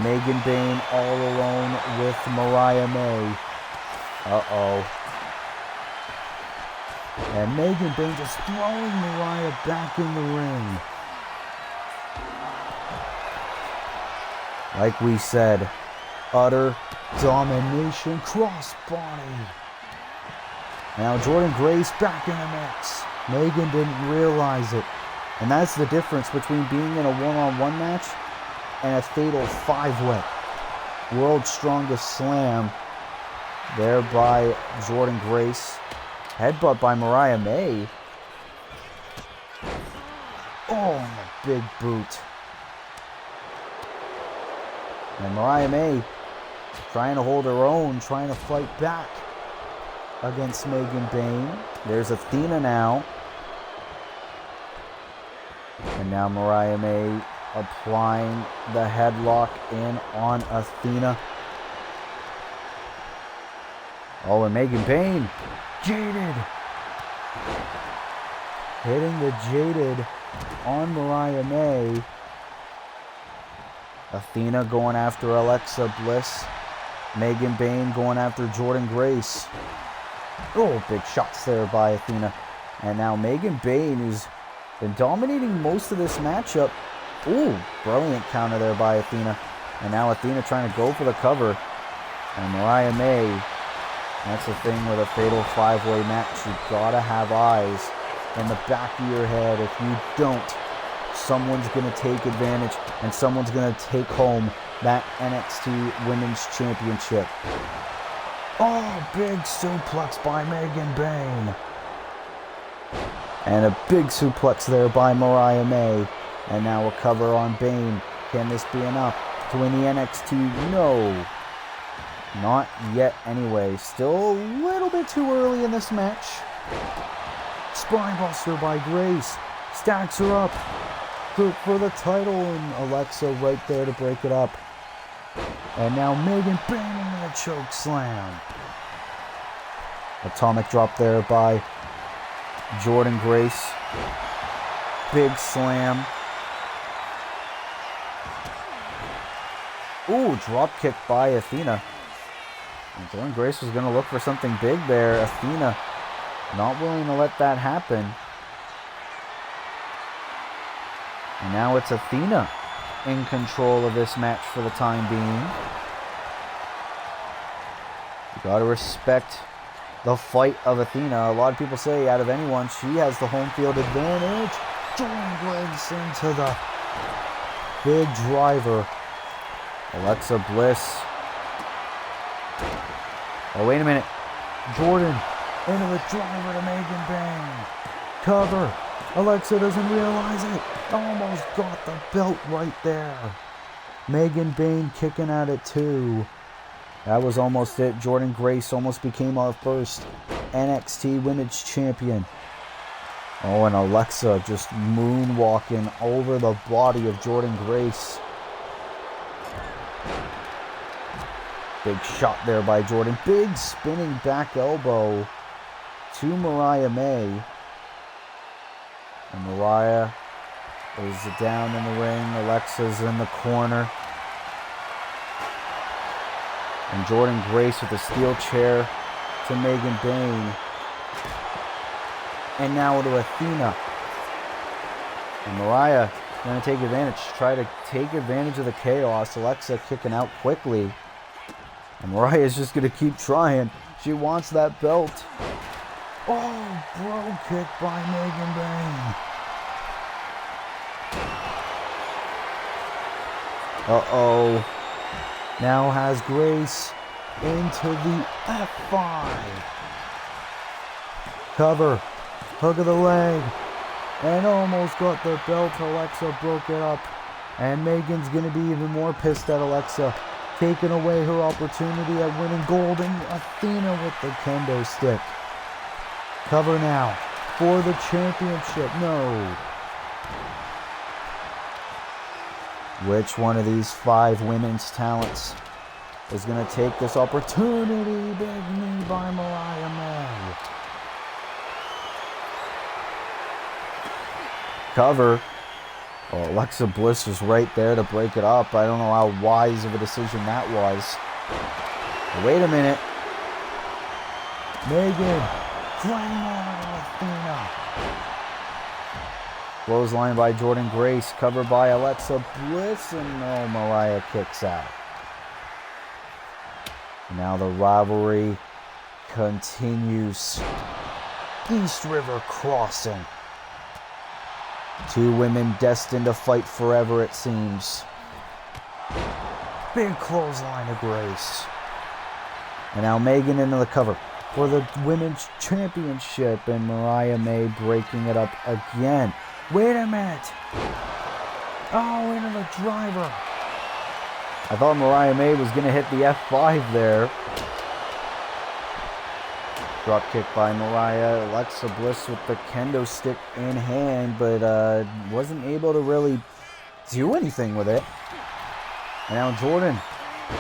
Megan Bane all alone with Mariah May. Uh-oh. And Megan Bane just throwing Mariah back in the ring. Like we said, utter domination, crossbody. Now Jordynne Grace back in the mix. Megan didn't realize it. And that's the difference between being in a one-on-one match and a fatal five-way. World's Strongest Slam there by Jordynne Grace. Headbutt by Mariah May. Oh, and a big boot. And Mariah May trying to hold her own, trying to fight back against Megan Bane. There's Athena now. And now Mariah May applying the headlock in on Athena. Oh, and Megan Bane, jaded. Hitting the jaded on Mariah May. Athena going after Alexa Bliss. Megan Bane going after Jordynne Grace. Oh, big shots there by Athena. And now Megan Bane, who's been dominating most of this matchup. Ooh, brilliant counter there by Athena. And now Athena trying to go for the cover. And Mariah May, that's the thing with a fatal five-way match. You've got to have eyes in the back of your head. If you don't, someone's going to take advantage and someone's going to take home that NXT Women's Championship. Oh, big suplex by Megan Bane. And a big suplex there by Mariah May. And now a cover on Bane. Can this be enough to win the NXT? No. Not yet anyway. Still a little bit too early in this match. Spinebuster by Grace. Stacks her up for the title. And Alexa right there to break it up. And now Megan Bane into the choke slam. Atomic drop there by Jordynne Grace. Big slam. Ooh, drop kick by Athena. And Jordynne Grace was going to look for something big there. Athena not willing to let that happen. And now it's Athena in control of this match for the time being. You got to respect the fight of Athena. A lot of people say out of anyone, she has the home field advantage. Jordynne Grace into the big driver. Alexa Bliss. Oh, wait a minute. Jordynne into the driver to Megan Bane. Cover. Alexa doesn't realize it. Almost got the belt right there. Megan Bane kicking at it too. That was almost it. Jordynne Grace almost became our first NXT Women's Champion. Oh, and Alexa just moonwalking over the body of Jordynne Grace. Big shot there by Jordynne. Big spinning back elbow to Mariah May. And Mariah is down in the ring. Alexa's in the corner. And Jordynne Grace with a steel chair to Megan Bane. And now to Athena. And Mariah going to take advantage. Try to take advantage of the chaos. Alexa kicking out quickly. And Mariah is just going to keep trying. She wants that belt. Oh, bro kick by Megan Bane. Uh-oh. Now has Grace into the F5. Cover. Hook of the leg. And almost got the belt. Alexa broke it up. And Megan's going to be even more pissed at Alexa, taking away her opportunity at winning gold. And Athena with the kendo stick. Cover now for the championship. No. Which one of these 5 women's talents is going to take this opportunity? Big knee by Mariah May. Cover. Oh, Alexa Bliss was right there to break it up. I don't know how wise of a decision that was. Wait a minute. Megan. Flying Athena. Clothesline by Jordynne Grace. Covered by Alexa Bliss. And no, Mariah kicks out. Now the rivalry continues. East River Crossing. 2 women destined to fight forever, it seems. Big clothesline of Grace. And now Megan into the cover for the Women's Championship. And Mariah May breaking it up again. Wait a minute. Oh, into the driver. I thought Mariah May was going to hit the F5 there. Drop kick by Mariah. Alexa Bliss with the kendo stick in hand, but wasn't able to really do anything with it. And now Jordynne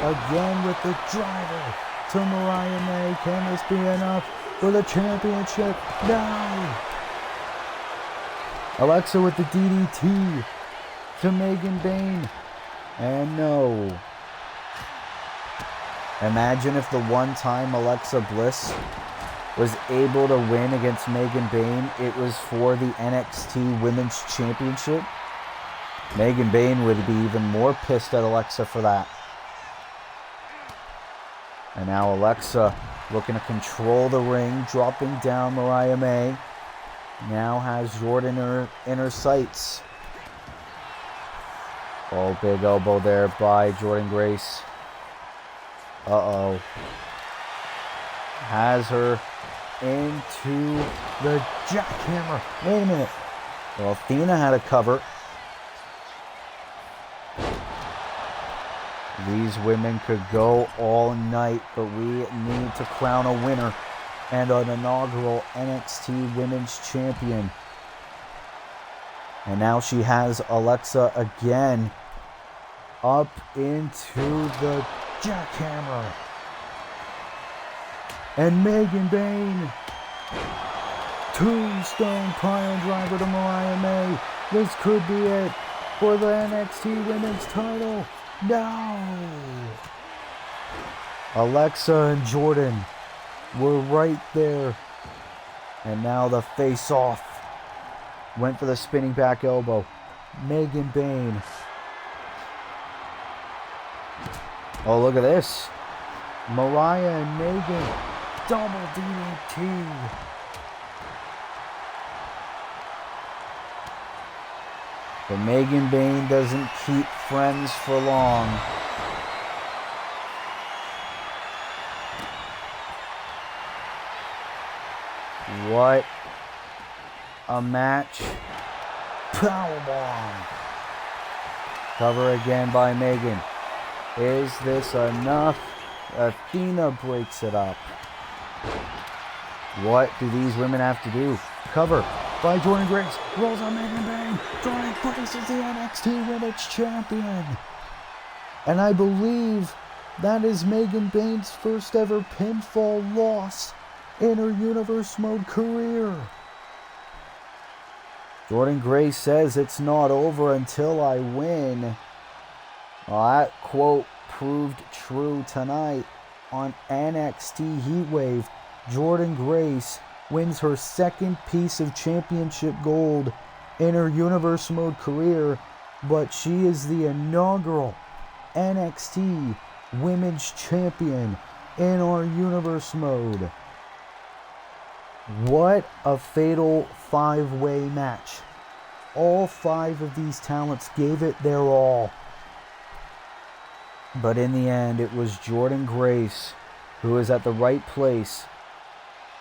again with the driver to Mariah May. Can this be enough for the championship? No! Alexa with the DDT to Megan Bayne. And no. Imagine if the one time Alexa Bliss was able to win against Megan Bayne, it was for the NXT Women's Championship. Megan Bayne would be even more pissed at Alexa for that. And now Alexa looking to control the ring, dropping down Mariah May. Now has Jordynne in her sights. Oh, big elbow there by Jordynne Grace. Uh-oh. Has her into the jackhammer. Wait a minute. Well, Athena had a cover. These women could go all night, but we need to crown a winner and an inaugural NXT Women's Champion. And now she has Alexa again up into the jackhammer. And Megan Bayne. Tombstone pile driver to Mariah May. This could be it for the NXT Women's title. No! Alexa and Jordynne were right there. And now the face-off. Went for the spinning back elbow. Megan Bayne. Oh, look at this. Mariah and Megan. Double DDT. But Megan Bayne doesn't keep friends for long. What a match. Powerbomb. Cover again by Megan. Is this enough? Athena breaks it up. What do these women have to do? Cover by Jordynne Grace. Rolls on Megan Bayne. Jordynne Grace is the NXT Women's Champion. And I believe that is Megan Bayne's first ever pinfall loss in her Universe Mode career. Jordynne Grace says it's not over until I win. Well, that quote proved true tonight on NXT Heatwave. Jordynne Grace wins her second piece of championship gold in her Universe Mode career, but she is the inaugural NXT Women's Champion in our Universe Mode. What a fatal 5-way match. All 5 of these talents gave it their all. But in the end, it was Jordynne Grace who was at the right place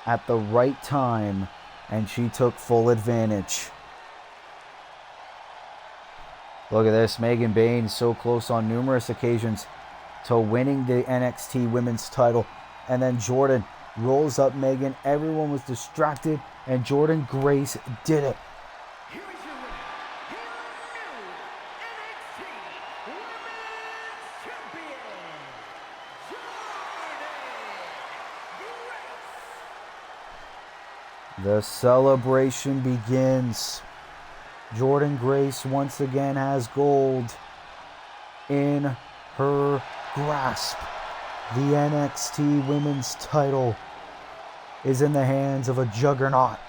at the right time, and she took full advantage. Look at this. Megan Bayne so close on numerous occasions to winning the NXT Women's title. And then Jordan rolls up Megan. Everyone was distracted, and Jordan Grace did it. Here is your winner, your new NXT Women's Champion, Jordan Grace. The celebration begins. Jordan Grace once again has gold in her grasp. The NXT Women's title is in the hands of a juggernaut.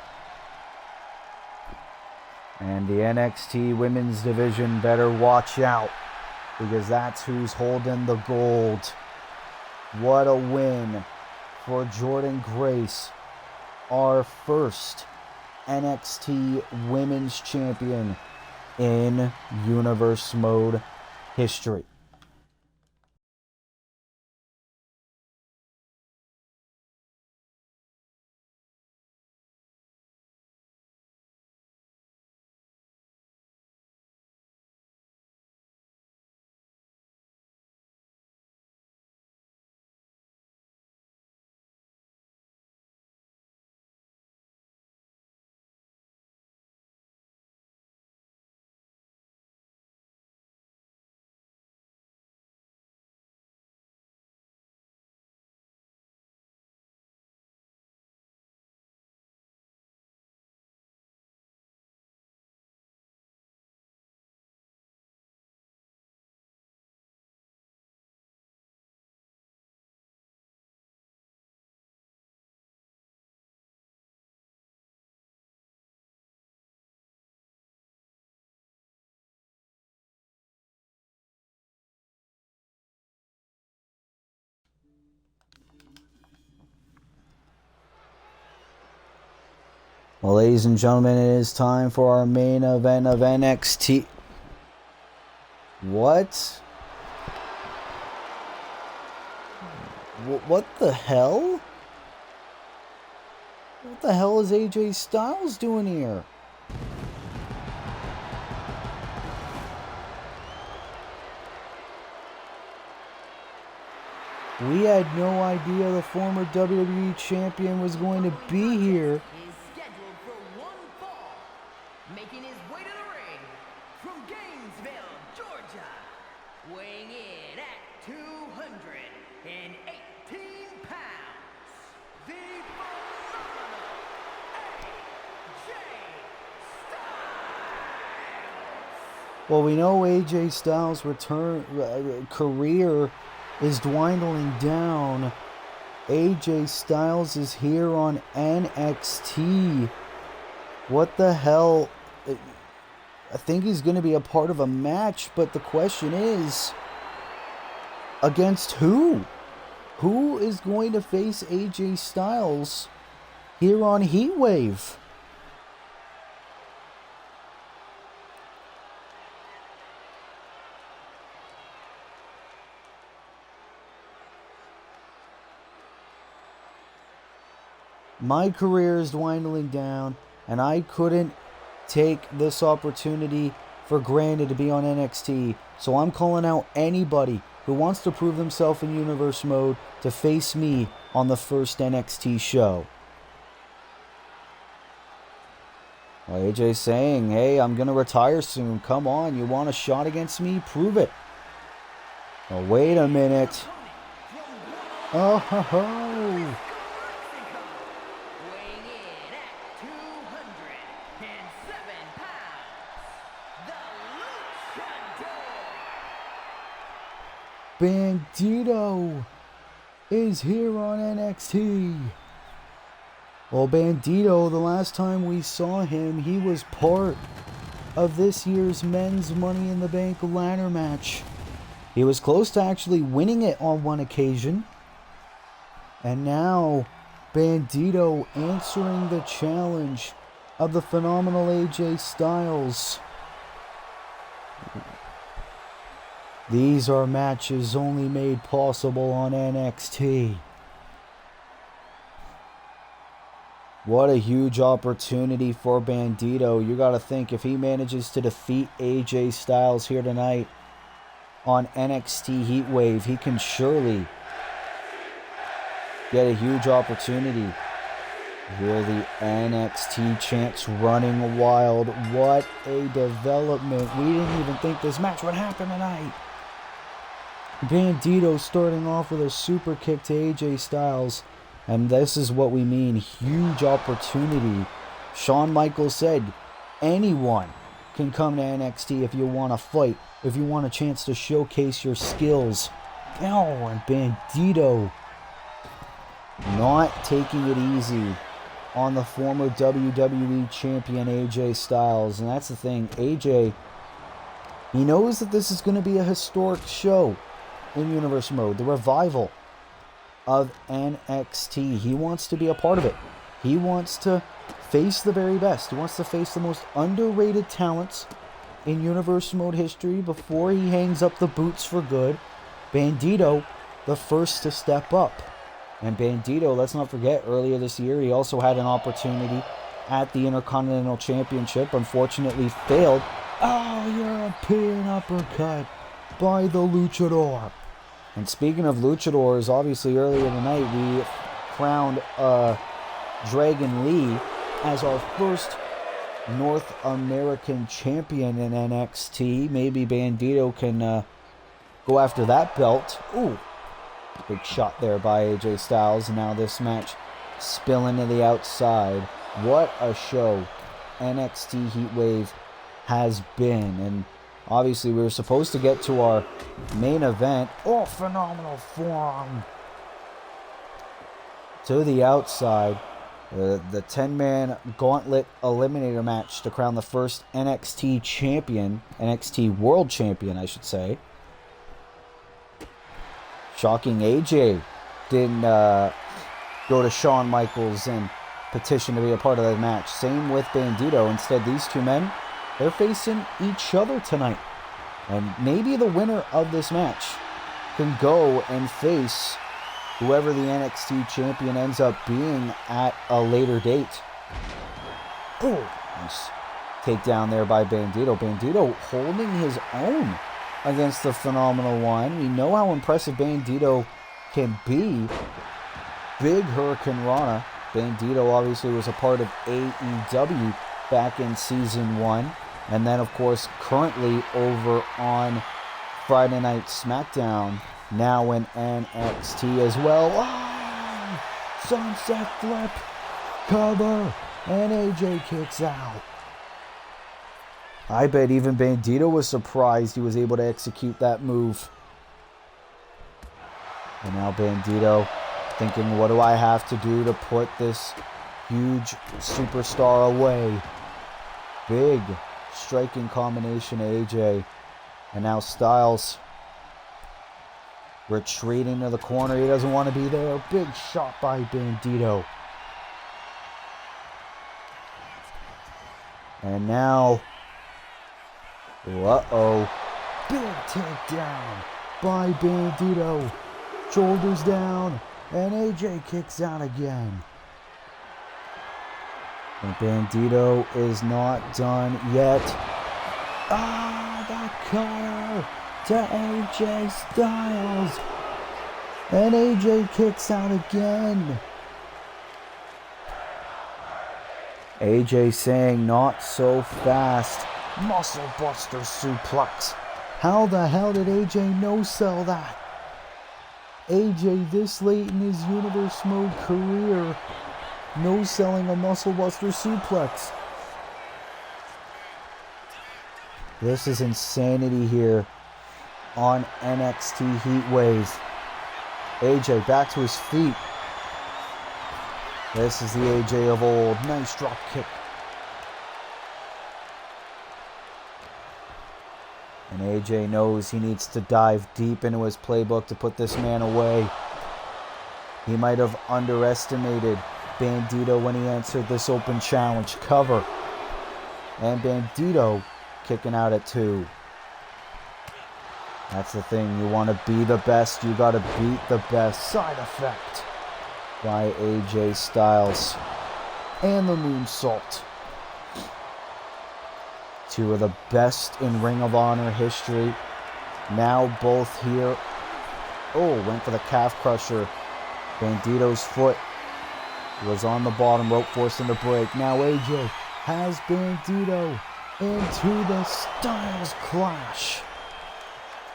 And the NXT Women's division better watch out, because that's who's holding the gold. What a win for Jordan Grace, our first NXT Women's Champion in Universe Mode history. Well, ladies and gentlemen, it is time for our main event of NXT. What? What the hell? What the hell is AJ Styles doing here? We had no idea the former WWE champion was going to be here. Is scheduled for one fall, making his way to the ring from Gainesville, Georgia, weighing in at 218 pounds, the phenomenal AJ Styles. Well, we know AJ Styles' career is dwindling down. AJ Styles is here on NXT. What the hell? I think he's going to be a part of a match, but the question is, against who? Who is going to face AJ Styles here on Heatwave? My career is dwindling down, and I couldn't take this opportunity for granted to be on NXT. So I'm calling out anybody who wants to prove themselves in Universe Mode to face me on the first NXT show. Well, AJ's saying, hey, I'm going to retire soon. Come on, you want a shot against me? Prove it. Oh, wait a minute. Oh, ho, ho. Bandito is here on NXT. Well, Bandito, the last time we saw him, he was part of this year's Men's Money in the Bank ladder match. He was close to actually winning it on one occasion. And now, Bandito answering the challenge of the phenomenal AJ Styles. These are matches only made possible on NXT. What a huge opportunity for Bandito. You got to think, if he manages to defeat AJ Styles here tonight on NXT Heatwave, he can surely get a huge opportunity. Hear the NXT chants running wild. What a development. We didn't even think this match would happen tonight. Bandito starting off with a super kick to AJ Styles. And this is what we mean. Huge opportunity. Shawn Michaels said, anyone can come to NXT if you want to fight. If you want a chance to showcase your skills. Oh, and Bandito not taking it easy on the former WWE champion AJ Styles. And that's the thing, AJ, he knows that this is going to be a historic show in Universe Mode, the revival of NXT. He wants to be a part of it. He wants to face the very best. He wants to face the most underrated talents in Universe Mode history before he hangs up the boots for good. Bandito, the first to step up. And Bandito, let's not forget, earlier this year, he also had an opportunity at the Intercontinental Championship. Unfortunately failed. Oh, European uppercut by the Luchador. And speaking of Luchadors, obviously earlier tonight, we crowned Dragon Lee as our first North American champion in NXT. Maybe Bandito can go after that belt. Ooh. Big shot there by AJ Styles. And now this match spilling to the outside. What a show NXT Heatwave has been. And obviously we were supposed to get to our main event. Oh, phenomenal forearm to the outside. The 10-man gauntlet eliminator match to crown the first NXT champion. NXT World Champion, I should say. Shocking, AJ didn't go to Shawn Michaels and petition to be a part of the match. Same with Bandito. Instead, these two men, they're facing each other tonight. And maybe the winner of this match can go and face whoever the NXT champion ends up being at a later date. Oh, nice takedown there by Bandito. Bandito holding his own against the Phenomenal One. We know how impressive Bandito can be. Big Hurricane Rana. Bandito obviously was a part of AEW back in Season 1. And then, of course, currently over on Friday Night SmackDown. Now in NXT as well. Oh, sunset flip. Cover. And AJ kicks out. I bet even Bandito was surprised he was able to execute that move. And now Bandito thinking, what do I have to do to put this huge superstar away? Big striking combination of AJ. And now Styles retreating to the corner. He doesn't want to be there. Big shot by Bandito. And now, uh-oh. Big takedown by Bandito. Shoulders down. And AJ kicks out again. And Bandito is not done yet. Ah, the cutter to AJ Styles. And AJ kicks out again. AJ saying, not so fast. Muscle buster suplex. How the hell did AJ no-sell that? AJ this late in his Universe Mode career, no-selling a muscle buster suplex. This is insanity here on NXT Heatwave. AJ back to his feet. This is the AJ of old. Nice drop kick. And AJ knows he needs to dive deep into his playbook to put this man away. He might have underestimated Bandito when he answered this open challenge. Cover. And Bandito kicking out at 2. That's the thing. You want to be the best. You got to beat the best. Side effect by AJ Styles. and the moonsault. Two of the best in Ring of Honor history. Now both here. Oh, went for the calf crusher. Bandito's foot was on the bottom rope, forcing the break. Now AJ has Bandito into the Styles Clash.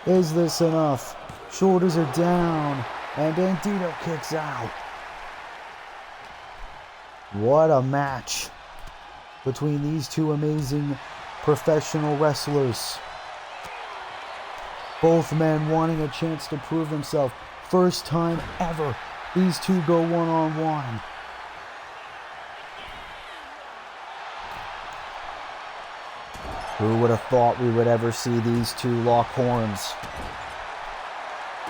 Is this enough? Shoulders are down, and Bandito kicks out. What a match between these two amazing professional wrestlers. Both men wanting a chance to prove themselves. First time ever these two go one-on-one. Who would have thought we would ever see these two lock horns?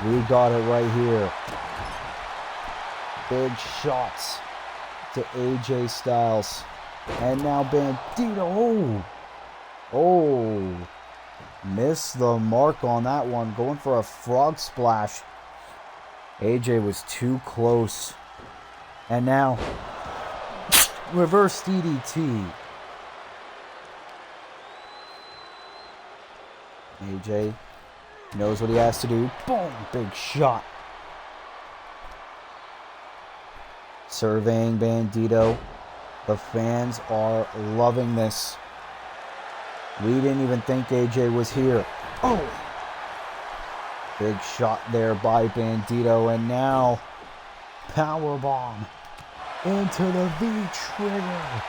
We got it right here. Big shots to AJ Styles. And now Bandito. Oh. Missed the mark on that one. Going for a frog splash. AJ was too close. And now, reverse DDT. AJ knows what he has to do. Boom! Big shot. Surveying Bandito. The fans are loving this. We didn't even think AJ was here. Oh! Big shot there by Bandito. And now, powerbomb into the V-trigger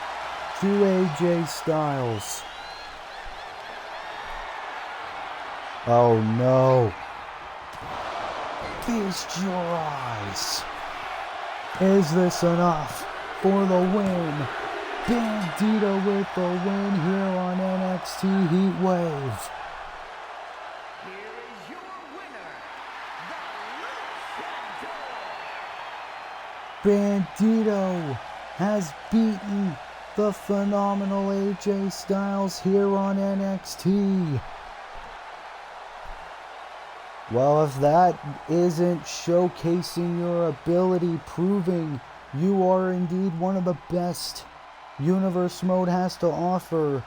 to AJ Styles. Oh no. Feast your eyes. Is this enough for the win? Bandito with the win here on NXT Heatwave. Here is your winner, the Bandito has beaten the phenomenal AJ Styles here on NXT. Well, if that isn't showcasing your ability, proving you are indeed one of the best Universe Mode has to offer,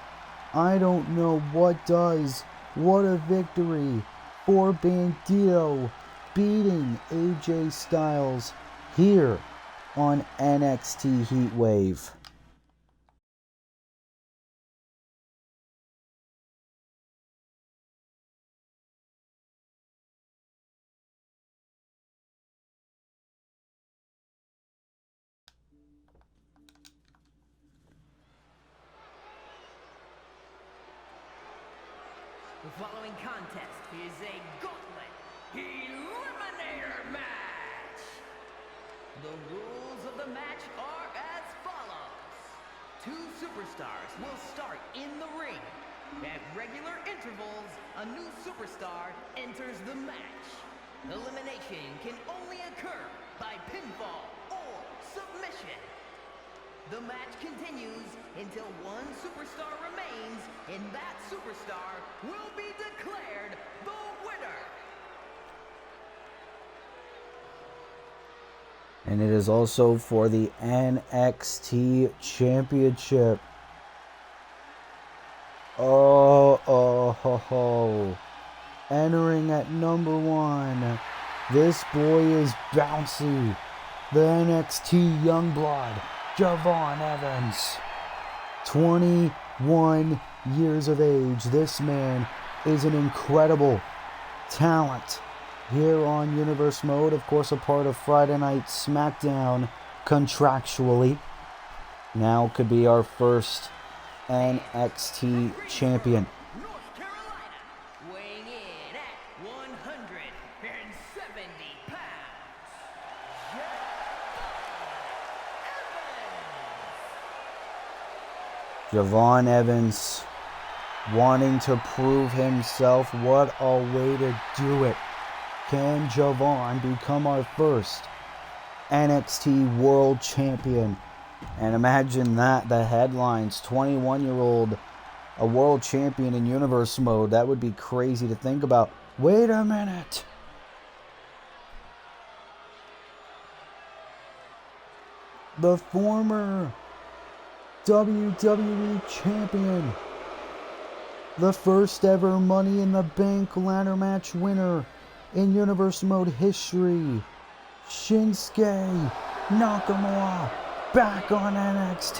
I don't know what does. What a victory for Bandito, beating AJ Styles here on NXT Heatwave. The following contest is a gauntlet eliminator match. The rules of the match are as follows. Two superstars will start in the ring. At regular intervals, a new superstar enters the match. Elimination can only occur by pinfall or submission. The match continues until one superstar remains, and that superstar will be declared the winner. And it is also for the NXT Championship. Oh. Entering at number 1. This boy is bouncy. The NXT Youngblood, Javon Evans. 21 years of age. This man is an incredible talent here on Universe Mode. Of course, a part of Friday Night SmackDown contractually. Now could be our first NXT champion. North Carolina, weighing in at 170 pounds, Javon Evans wanting to prove himself. What a way to do it. Can Javon become our first NXT World Champion? And imagine that, the headlines, 21-year-old, a world champion in Universe Mode. That would be crazy to think about. Wait a minute. The former WWE Champion, the first ever Money in the Bank ladder match winner in Universe Mode history, Shinsuke Nakamura, back on NXT.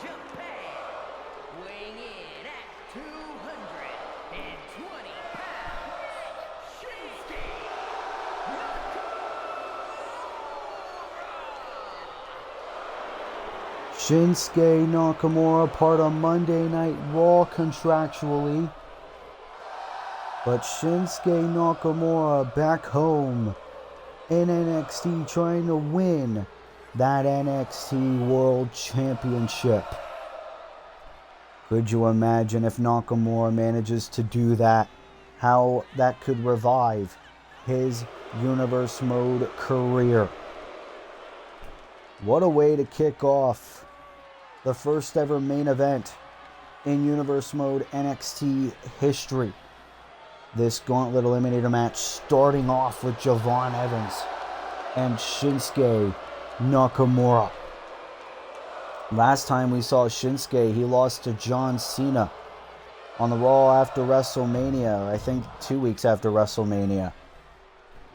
Japan, weighing in at 220 pounds, Shinsuke Shinsuke Nakamura, part of Monday Night Raw contractually. But Shinsuke Nakamura back home in NXT trying to win that NXT World Championship. Could you imagine if Nakamura manages to do that? How that could revive his Universe Mode career. What a way to kick off the first ever main event in Universe Mode NXT history. This Gauntlet Eliminator match starting off with Javon Evans and Shinsuke Nakamura. Last time we saw Shinsuke, he lost to John Cena on the Raw after WrestleMania, I think 2 weeks after WrestleMania.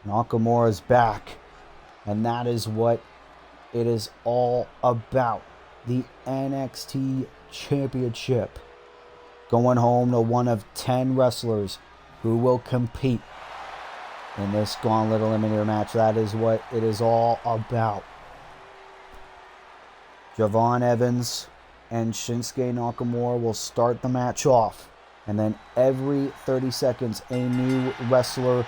Nakamura's back, and that is what it is all about. The NXT Championship going home to one of 10 wrestlers who will compete in this Gauntlet Eliminator match. That is what it is all about. Javon Evans and Shinsuke Nakamura will start the match off, and then every 30 seconds a new wrestler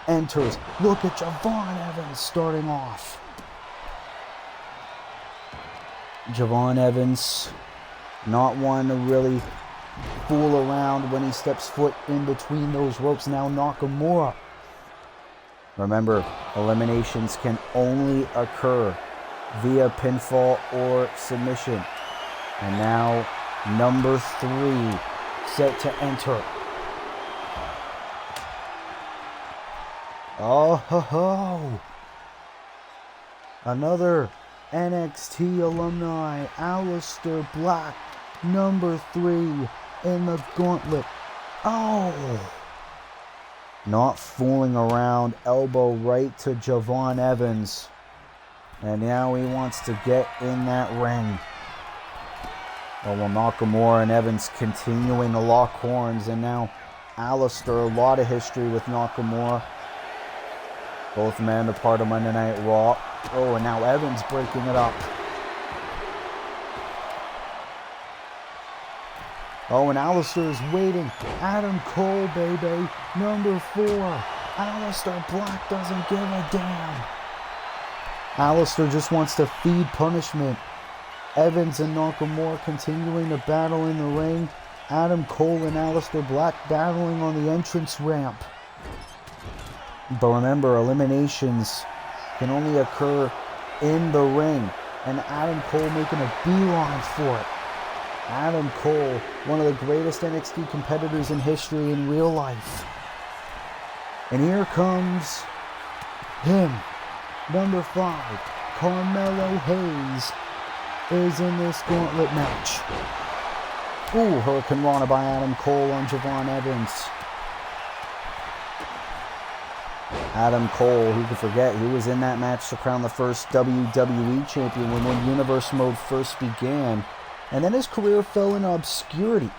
enters. Look at Javon Evans starting off. Javon Evans, not one to really fool around when he steps foot in between those ropes. Now Nakamura. Remember, eliminations can only occur via pinfall or submission. And now number 3 set to enter. Oh ho ho! Another NXT alumni, Aleister Black, number 3 in the Gauntlet. Oh! Not fooling around, elbow right to Javon Evans. And now he wants to get in that ring. Oh, well, Nakamura and Evans continuing to lock horns. And now Aleister, a lot of history with Nakamura. Both men are part of Monday Night Raw. Oh, and now Evans breaking it up. Oh, and Aleister is waiting. Adam Cole, baby. Number 4. Aleister Black doesn't give a damn. Aleister just wants to feed punishment. Evans and Nakamura continuing to battle in the ring. Adam Cole and Aleister Black battling on the entrance ramp. But remember, eliminations can only occur in the ring. And Adam Cole making a beeline for it. Adam Cole, one of the greatest NXT competitors in history in real life. And here comes him. Number 5, Carmelo Hayes is in this gauntlet match. Ooh, Hurricane Rana by Adam Cole on Javon Evans. Adam Cole, who could forget, he was in that match to crown the first WWE champion when Universe Mode first began. And then his career fell into obscurity.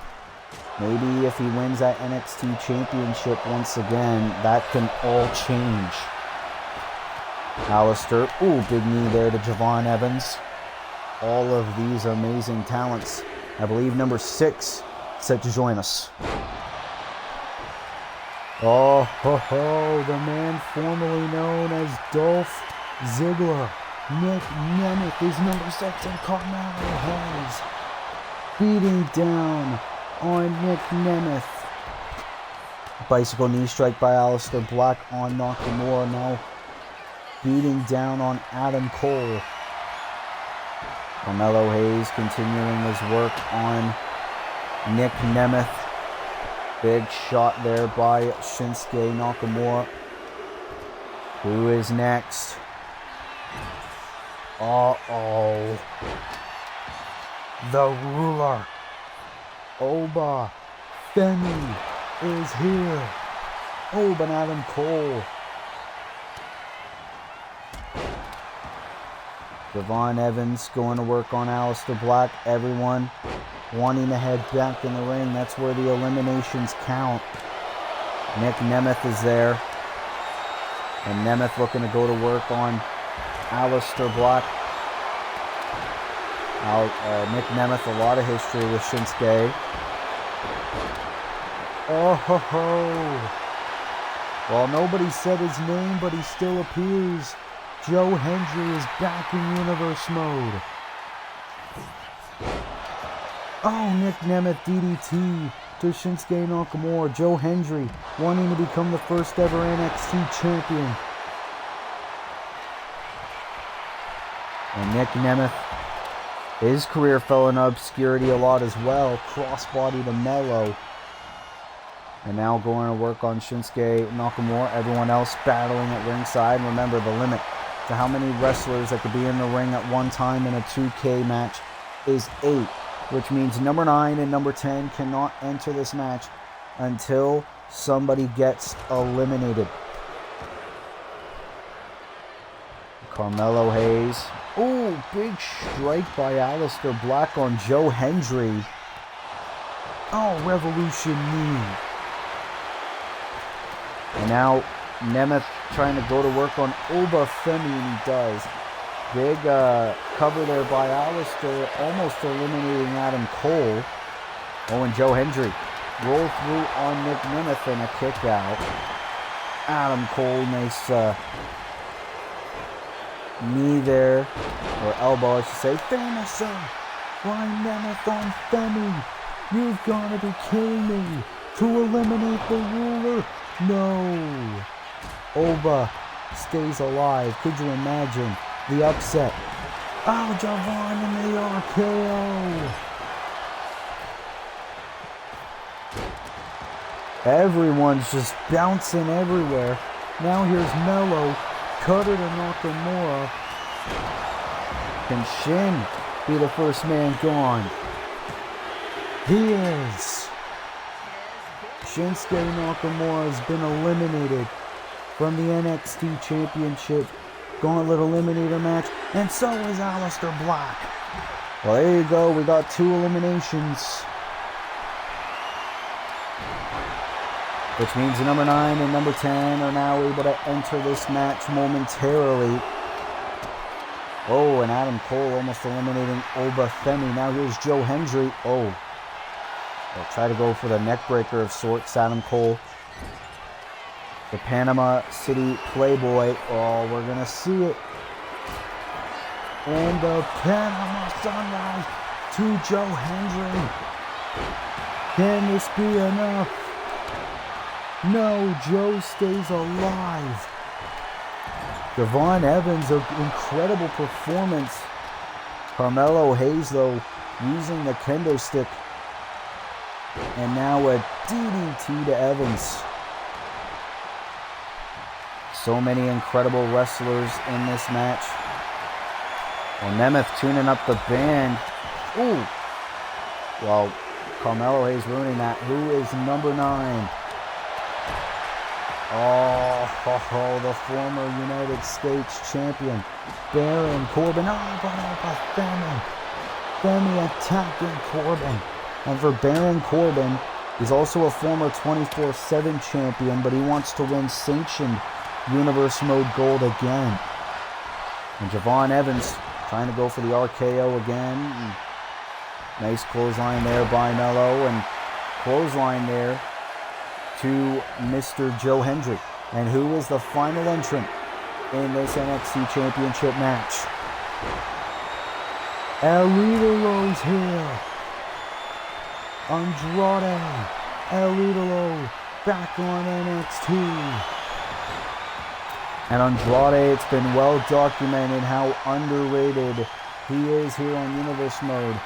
Maybe if he wins that NXT championship once again, that can all change. Aleister, ooh, big knee there to Javon Evans. All of these amazing talents. I believe number 6 set to join us. Oh, ho, ho, the man formerly known as Dolph Ziggler. Nick Nemeth is number 6 and Carmelo Hayes beating down on Nick Nemeth. Bicycle knee strike by Aleister Black on Nakamura, now beating down on Adam Cole. Carmelo Hayes continuing his work on Nick Nemeth. Big shot there by Shinsuke Nakamura. Who is next? Uh-oh. the ruler, Oba Femi, is here. Oba and Adam Cole. Devon Evans going to work on Aleister Black. Everyone wanting to head back in the ring. That's where the eliminations count. Nick Nemeth is there. And Nemeth looking to go to work on Aleister Black. Nick Nemeth, a lot of history with Shinsuke. Oh ho ho. Well, nobody said his name, but he still appears. Joe Hendry is back in Universe mode. Oh, Nick Nemeth DDT to Shinsuke Nakamura. Joe Hendry wanting to become the first ever NXT champion. And Nick Nemeth, his career fell into obscurity a lot as well. Crossbody to Mello. And now going to work on Shinsuke Nakamura. Everyone else battling at ringside. And remember, the limit to how many wrestlers that could be in the ring at one time in a 2K match is 8. Which means number 9 and number 10 cannot enter this match until somebody gets eliminated. Carmelo Hayes. Oh, big strike by Aleister Black on Joe Hendry. Oh, Revolution knee. And now Nemeth trying to go to work on Oba Femi, and he does. Big cover there by Aleister, almost eliminating Adam Cole. Oh, and Joe Hendry roll through on Nick Nemeth and a kick out. Adam Cole, nice knee there, or elbow I should say. Famouser by Nemeth on Femi. You've got to be kidding me. To eliminate the ruler. No. Oba stays alive. Could you imagine the upset? Oh, Javon in the RKO. Everyone's just bouncing everywhere. Now here's Mello. Cutter to Nakamura. Can Shin be the first man gone? He is. Shinsuke Nakamura has been eliminated from the NXT Championship Gauntlet Eliminator match, and so is Aleister Black. Well, there you go. We got 2 eliminations, which means number 9 and number 10 are now able to enter this match momentarily. Oh, and Adam Cole almost eliminating Oba Femi. Now here's Joe Hendry. Oh. They'll try to go for the neck breaker of sorts. Adam Cole, the Panama City Playboy. Oh, we're going to see it. And the Panama Sunrise to Joe Hendry. Can this be enough? No, Joe stays alive. Devon Evans, an incredible performance. Carmelo Hayes, though, using the kendo stick. And now a DDT to Evans. So many incredible wrestlers in this match. Well, Nemeth tuning up the band. Ooh. Well, Carmelo Hayes ruining that. Who is number 9? Oh, the former United States champion, Baron Corbin. Oh, but Femi. Femi attacking Corbin. And for Baron Corbin, he's also a former 24/7 champion, but he wants to win Sanctioned Universe Mode Gold again. And Javon Evans trying to go for the RKO again. Nice clothesline there by Mello, and clothesline there to Mr. Joe Hendry. And who is the final entrant in this NXT Championship match? El Idolo's here. Andrade El Idolo back on NXT. And Andrade, it's been well documented how underrated he is here on Universe Mode.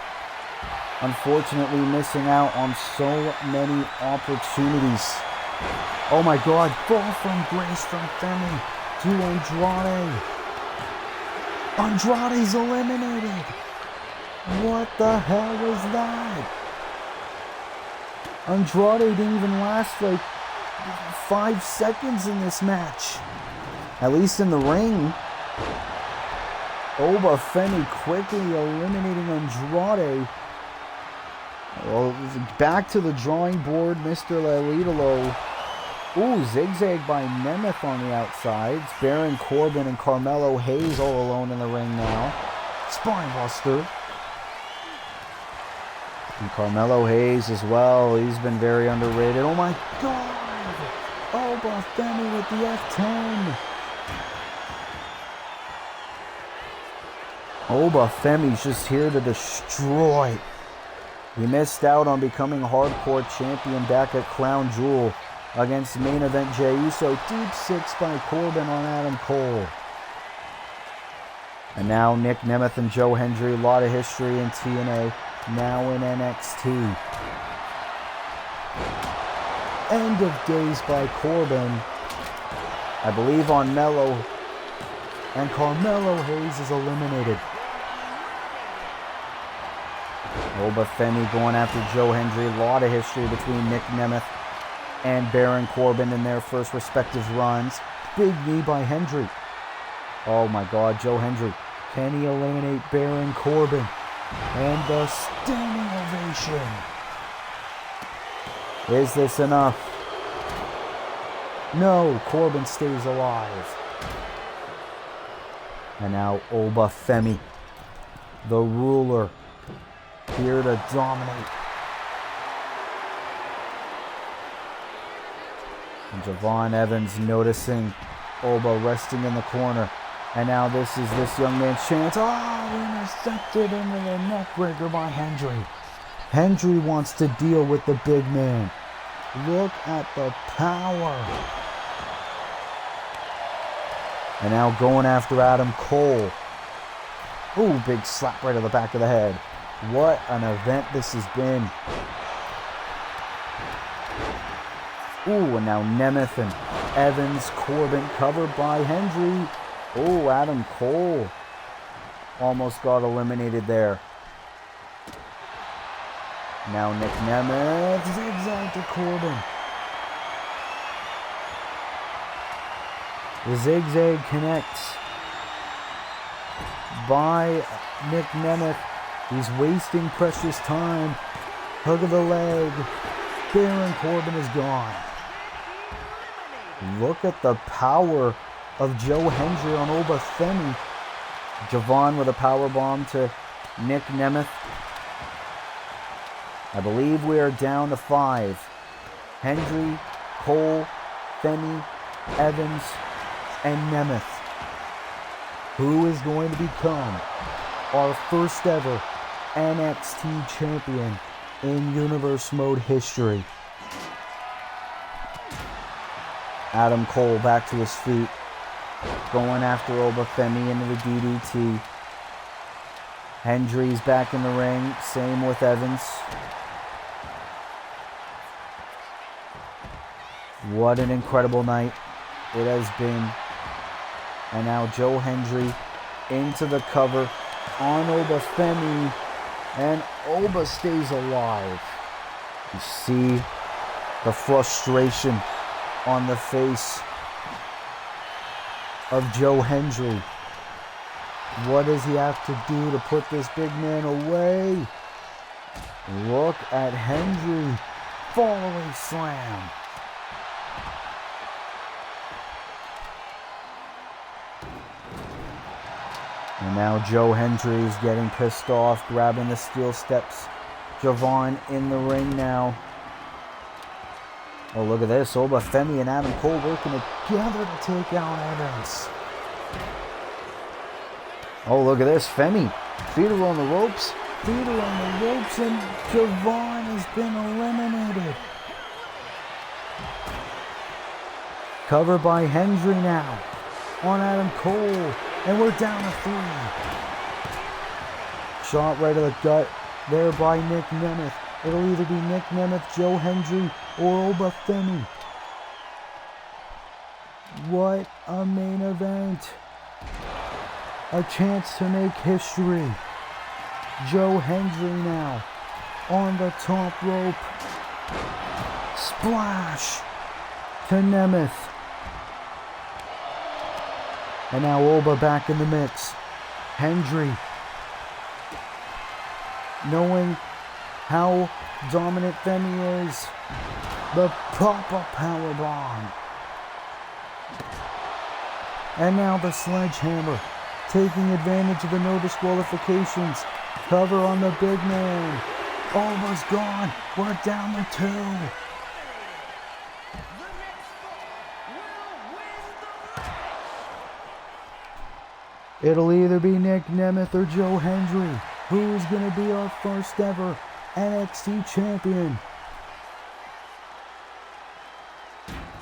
Unfortunately missing out on so many opportunities. Oh my God, fall from grace from Femi to Andrade. Andrade's eliminated. What the hell was that? Andrade didn't even last like 5 seconds in this match. At least in the ring. Obafemi quickly eliminating Andrade. Well, back to the drawing board, Mr. Lelidolo. Ooh, zigzag by Nemeth on the outside. It's Baron Corbin and Carmelo Hayes all alone in the ring now. Spinebuster. And Carmelo Hayes as well. He's been very underrated. Oh my God! Obafemi with the F10. Obafemi's just here to destroy. He missed out on becoming hardcore champion back at Crown Jewel against main event Jey Uso. Deep 6 by Corbin on Adam Cole. And now Nick Nemeth and Joe Hendry. A lot of history in TNA. Now in NXT. End of days by Corbin. I believe on Mello. And Carmelo Hayes is eliminated. Obafemi going after Joe Hendry. A lot of history between Nick Nemeth and Baron Corbin in their first respective runs. Big knee by Hendry. Oh my God, Joe Hendry. Can he eliminate Baron Corbin? And the standing ovation. Is this enough? No, Corbin stays alive. And now Obafemi, the ruler, here to dominate. And Javon Evans noticing Oba resting in the corner. And now this is this young man's chance. Oh, intercepted into the neckbreaker by Hendry. Hendry wants to deal with the big man. Look at the power. And now going after Adam Cole. Ooh, big slap right to the back of the head. What an event this has been. Ooh, and now Nemeth and Evans, Corbin covered by Hendry. Oh, Adam Cole almost got eliminated there. Now Nick Nemeth, zigzag to Corbin. The zigzag connects by Nick Nemeth. He's wasting precious time. Hug of the leg. Baron Corbin is gone. Look at the power of Joe Hendry on Obafemi. Javon with a power bomb to Nick Nemeth. I believe we are down to 5. Hendry, Cole, Femi, Evans, and Nemeth. Who is going to become our first ever NXT champion in Universe Mode history? Adam Cole back to his feet. Going after Obafemi into the DDT. Hendry's back in the ring. Same with Evans. What an incredible night it has been. And now Joe Hendry into the cover on Obafemi. And Oba stays alive. You see the frustration on the face of Joe Hendry. What does he have to do to put this big man away? Look at Hendry. Fall away slam. And now Joe Hendry is getting pissed off, grabbing the steel steps. Javon in the ring now. Oh, look at this. Obafemi and Adam Cole working together to take out Evans. Oh, look at this. Femi. Feet are on the ropes. Feet are on the ropes, and Javon has been eliminated. Covered by Hendry now on Adam Cole. And we're down to 3. Shot right to the gut there by Nick Nemeth. It'll either be Nick Nemeth, Joe Hendry, or Obafemi. What a main event. A chance to make history. Joe Hendry now on the top rope. Splash to Nemeth. And now Oba back in the mix. Hendry, knowing how dominant Femi is. The pop-up powerbomb. And now the sledgehammer, taking advantage of the no disqualifications. Cover on the big man. Almost gone. We're down to 2. It'll either be Nick Nemeth or Joe Hendry. Who's going to be our first ever NXT champion?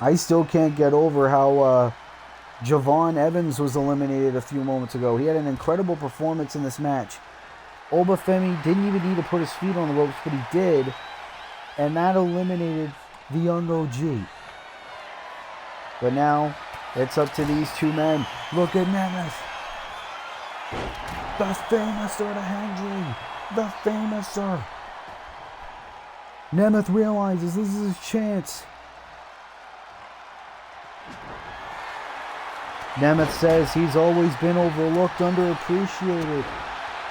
I still can't get over how Javon Evans was eliminated a few moments ago. He had an incredible performance in this match. Obafemi didn't even need to put his feet on the ropes, but he did. And that eliminated the Young OG. But now, it's up to these two men. Look at Nemeth. The Famouser to Hendry. The Famouser. Nemeth realizes this is his chance. Nemeth says he's always been overlooked, underappreciated,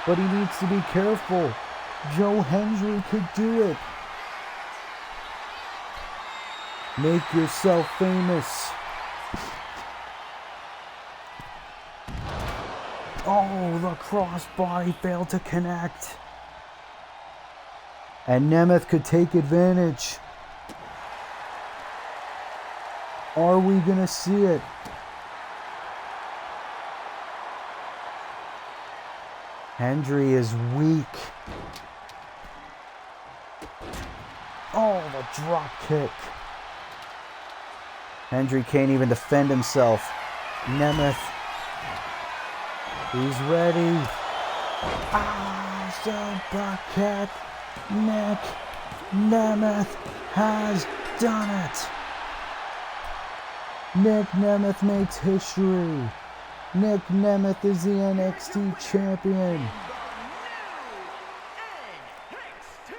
but he needs to be careful. Joe Hendry could do it. Make yourself famous. Oh, the crossbody failed to connect. And Nemeth could take advantage. Are we going to see it? Hendry is weak. Oh, the drop kick. Hendry can't even defend himself. Nemeth. He's ready. Super kick. Nick Nemeth has done it. Nick Nemeth makes history. Nick Nemeth is the NXT champion. NXT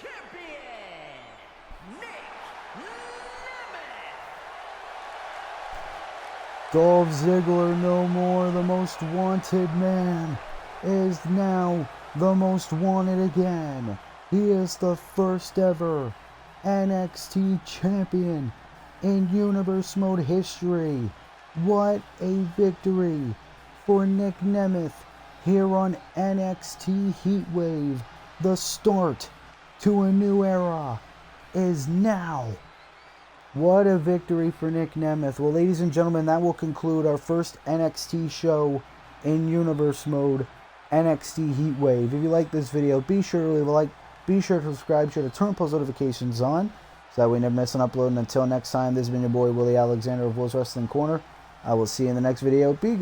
champion, Nick Nemeth. Dolph Ziggler, no more the most wanted man, is now the most wanted again. He is the first ever NXT champion in Universe Mode history. What a victory for Nick Nemeth here on NXT Heatwave. The start to a new era is now. What a victory for Nick Nemeth. Well, ladies and gentlemen, that will conclude our first NXT show in Universe Mode, NXT Heatwave. If you like this video, be sure to leave a like, be sure to subscribe, be sure to turn post notifications on, so that way you never miss an upload. And until next time, this has been your boy, Willie Alexander of Will's Wrestling Corner. I will see you in the next video. Be good.